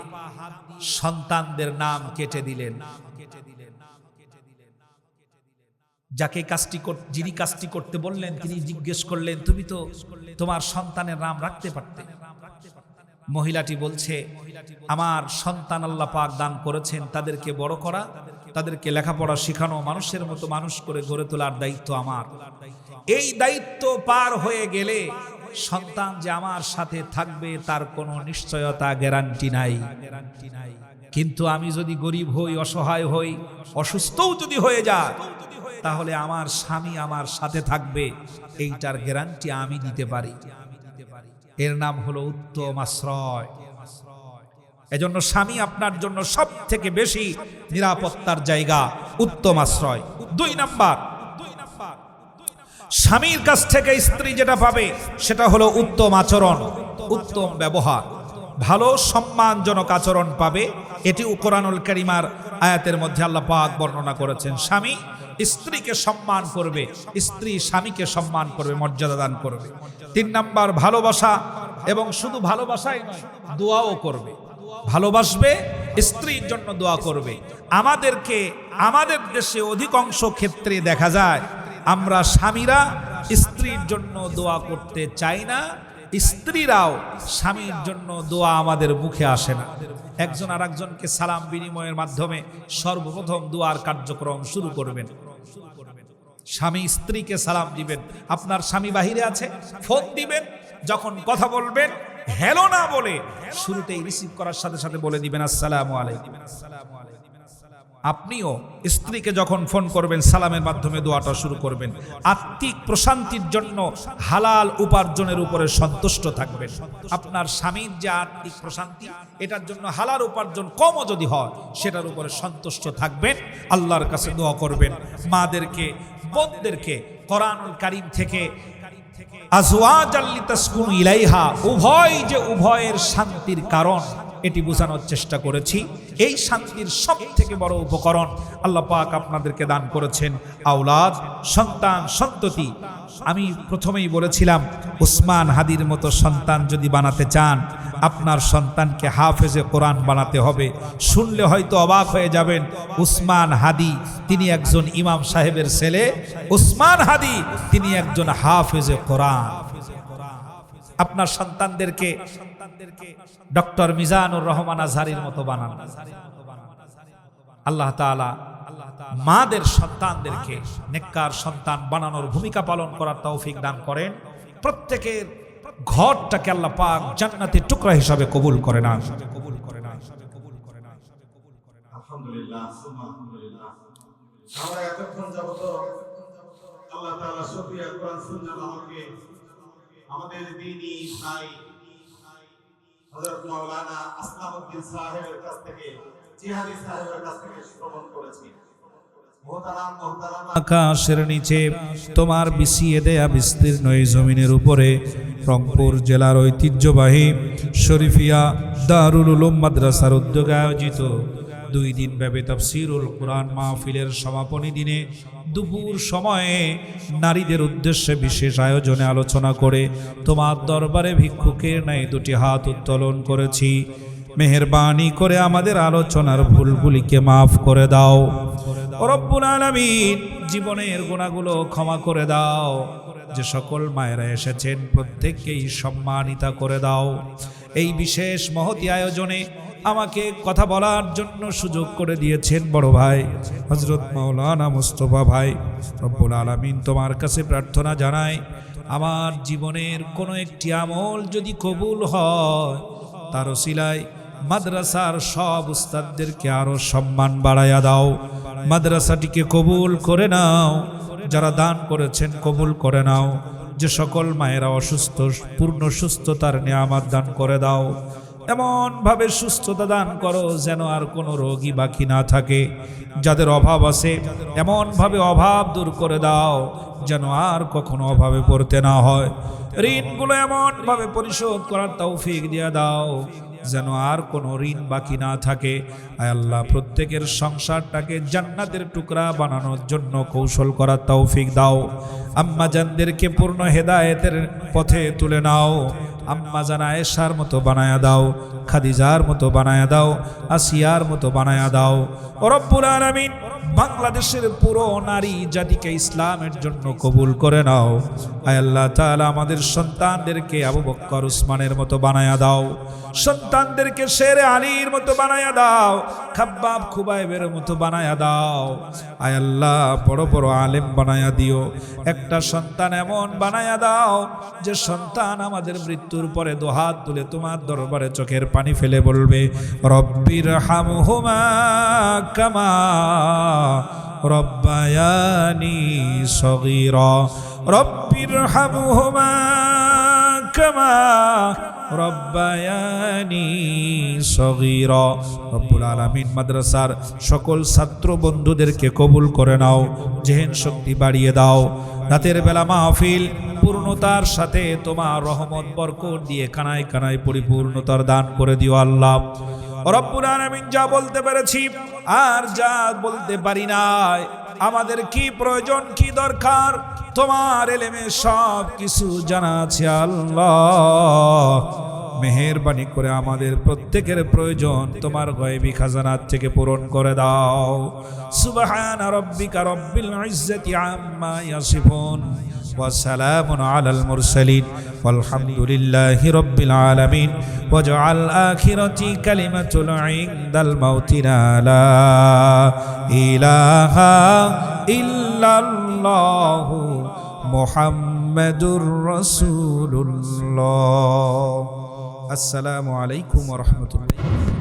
সন্তানদের নাম কেটে দিলেন। যাকে কাজটি যিনি কাজটি করতে বললেন তিনি জিজ্ঞেস করলেন, তুমি তো তোমার সন্তানের নাম রাখতে পারতে। মহিলাটি বলছে, আমার সন্তান আল্লাহ পাক দান করেছেন, তাদেরকে বড় করা, তাদেরকে লেখাপড়া শেখানো, মানুষের মতো মানুষ করে গড়ে তোলার দায়িত্ব আমার। এই দায়িত্ব পার হয়ে গেলে সন্তান যে আমার সাথে থাকবে তার কোনো নিশ্চয়তা, গ্যারান্টি নাই। কিন্তু আমি যদি গরিব হই, অসহায় হই, অসুস্থও যদি হয়ে যায়, তাহলে আমার স্বামী আমার সাথে থাকবে, এইটার গ্যারান্টি আমি দিতে পারি। এর নাম হলো উত্তম আশ্রয়। এজন্য স্বামী আপনার জন্য সব থেকে বেশি নিরাপত্তার জায়গা, উত্তম আশ্রয়। 2 নাম্বার, স্বামীর কাছ থেকে স্ত্রী যেটা পাবে সেটা হলো উত্তম আচরণ, উত্তম ব্যবহার, ভালো সম্মানজনক আচরণ পাবে। এটি কোরআনুল কারীমের আয়াতের মধ্যে আল্লাহ পাক বর্ণনা করেছেন। স্বামী স্ত্রীকে সম্মান করবে, স্ত্রী স্বামীকে সম্মান করবে, মর্যাদা দান করবে। 3 নাম্বার, ভালোবাসা, এবং শুধু ভালোবাসাই নয়, দোয়াও করবে। ভালোবাসবে, স্ত্রীর জন্য দোয়া করবে। আমাদের দেশে অধিকাংশ ক্ষেত্রে দেখা যায় আমরা স্বামীরা স্ত্রীর জন্য দোয়া করতে চাই না, স্ত্রীরাও স্বামীর জন্য দোয়া আমাদের মুখে আসে না। একজন আর একজনকে সালাম বিনিময়ের মাধ্যমে সর্বপ্রথম দোয়ার কার্যক্রম শুরু করবেন। স্বামী স্ত্রীকে সালাম দিবেন। আপনার স্বামী বাহিরে আছে, ফোন দিবেন, যখন কথা বলবেন হ্যালো না বলে শুরুতেই রিসিভ করার সাথে সাথে বলে দিবেন আসসালামু আলাইকুম। আপনিও স্ত্রীকে যখন ফোন করবেন সালামের মাধ্যমে দোয়াটা শুরু করবেন। আত্মিক প্রশান্তির জন্য হালাল উপার্জনের উপরে সন্তুষ্ট থাকবেন। আপনার স্বামীর যে আত্মিক প্রশান্তি, এটার জন্য হালাল উপার্জন কমও যদি হয় সেটার উপরে সন্তুষ্ট থাকবেন, আল্লাহর কাছে দোয়া করবেন। মাদেরকে, বোনদেরকে কোরআনুল কারীম থেকে আজওয়াজাল লিতাসকুনু ইলাইহা, উভয় যে উভয়ের শান্তির কারণ, এটি বোঝানোর চেষ্টা করেছি। এই শান্তির সব থেকে বড় উপকরণ আল্লাহ পাক আপনাদেরকে দান করেছেন আওলাদ, সন্তান, সন্ততি। আমি প্রথমেই বলেছিলাম উসমান হাদির মতো সন্তান যদি বানাতে চান, আপনার সন্তানকে হাফেজে কোরআন বানাতে হবে। শুনলে হয়তো অবাক হয়ে যাবেন, উসমান হাদি তিনি একজন ইমাম সাহেবের ছেলে, উসমান হাদি তিনি একজন হাফেজে কোরআন। আপনার সন্তানদেরকে ডক্টর মিজানুর রহমান আজহারির মতো বানান। আল্লাহ তাআলা মাদের সন্তানদেরকে নেককার সন্তান বানানোর ভূমিকা পালন করার তৌফিক দান করেন। প্রত্যেকের ঘরটাকে আল্লাহ পাক জান্নাতের টুকরা হিসাবে কবুল করে না। আলহামদুলিল্লাহ, আলহামদুলিল্লাহ। আমরা এতক্ষণ যাবত আল্লাহ তাআলা শুকরিয়া কোরআন সুন্নাহ আমাকে আমাদের দ্বীনি ভাই হযরত মাওলানা আসলামউদ্দিন সাহেবের কাছ থেকে, জিহাদি সাহেবের কাছ থেকে শ্রবণ করেছি। আকাশের নিচে তোমার বিছিয়ে দেয়া বিস্তীর্ণ এই জমিনের উপরে রংপুর জেলার ঐতিহ্যবাহী শরীফিয়া দারুল উলুম মাদ্রাসার উদ্যোগে আয়োজিত 2 দিন ব্যাপী তাফসীরুল কোরআন মাহফিলের সমাপনী দিনে দুপুর সময়ে নারীদের উদ্দেশ্যে বিশেষ আয়োজনে আলোচনা করে তোমার দরবারে ভিক্ষুকের ন্যায় 2টি হাত উত্তোলন করেছি। মেহেরবানি করে আমাদের আলোচনার ভুলগুলিকে মাফ করে দাও রব্বুল আলামিন। জীবনের গুনাহগুলো ক্ষমা করে দাও। যে সকল মায়েরা এসেছেন প্রত্যেককেই সম্মানিতা করে দাও। এই বিশেষ মহতি আয়োজনে আমাকে কথা বলার জন্য সুযোগ করে দিয়েছেন বড় ভাই হযরত মাওলানা মুস্তাফা ভাই। রব্বুল আলামিন তোমার কাছে প্রার্থনা জানাই, আমার জীবনের কোনো একটি আমল যদি কবুল হয়, তার ওসিলায় মাদ্রাসার সব উস্তাদদেরকে আরো সম্মান বাড়াইয়া দাও। মাদ্রাসাটিকে কবুল করে নাও। যারা দান করেছেন কবুল করে নাও। যে সকল মায়েরা অসুস্থ, পূর্ণ সুস্থতার নিয়ামত দান করে দাও। এমন ভাবে সুস্থতা দান করো যেন আর কোনো রোগী বাকি না থাকে। যাদের অভাব আছে এমন ভাবে অভাব দূর করে দাও যেন আর কখনো অভাবে পড়তে না হয়। ঋণগুলো এমন ভাবে পরিশোধ করার তৌফিক দিয়ে দাও যেন আর কোনো ঋণ বাকি না থাকে। আয় আল্লাহ, প্রত্যেকের সংসারটাকে জান্নাতের টুকরা বানানোর জন্য কৌশল করার তৌফিক দাও। আম্মা জানদেরকে পূর্ণ হেদায়েতের পথে তুলে নাও। আম্মা জান আয়েশার মতো বানায়া দাও, খাদিজার মতো বানায়া দাও, আসিয়ার মতো বানায়া দাও। ও রব্বুল আলামিন, বাংলাদেশের পুরো নারী জাতিকে ইসলামের জন্য কবুল করে নাও। আয় আল্লাহ তাআলা, আমাদের সন্তানদেরকে আবু বকর উসমানের মতো বানায়া দাও, সন্তানদেরকে শেরে আলীর মতো বানায়া দাও, খাব্বাব খুবাইবের মতো বানায়া দাও। আয় আল্লাহ, বড় বড় আলেম বানায়া দিও। একটা সন্তান এমন বানায়া দাও যে সন্তান আমাদের মৃত্যুর পরে দুহাত তুলে তোমার দরবারে চোখের পানি ফেলে বলবে, রব্বির হামহুমা কামা রব্বায়ানি সগীরা, রব্বির হামহুমা কামা রব্বায়ানি সগীরা। রব্বুল আলামিন, মাদ্রাসার সকল ছাত্র বন্ধুদেরকে কবুল করে নাও, জেহেন শক্তি বাড়িয়ে দাও। রাতের বেলা মাহফিল পূর্ণতার সাথে তোমার রহমত বরকত দিয়ে কানায় কানায় পরিপূর্ণতার দান করে দিও আল্লাহ। রব্বুল আলামিন, যা বলতে পেরেছি আর যা বলতে পারি নাই, আমাদের কি প্রয়োজন, কি দরকার, তোমার এলেমে সব কিছু জানা আছে আল্লাহ। মেহেরবানি করে আমাদের প্রত্যেকের প্রয়োজন তোমার গায়বী খাজানাত থেকে পূরণ করে দাও। সুবহান রাব্বিকা রব্বিল ইজ্জাতি আম্মা ইয়াসিফুন ওয়া সালামুন আলাল মুরসালিন ওয়ালহামদুলিল্লাহি রাব্বিল আলামিন। ওয়াজআল আখিরাতি কালিমাতুল ইনদাল মাউতি লা ইলাহা ইল্লাল্লাহু মুহাম্মাদুর রাসূলুল্লাহ। আসসালামু আলাইকুম ওয়া রাহমাতুল্লাহ।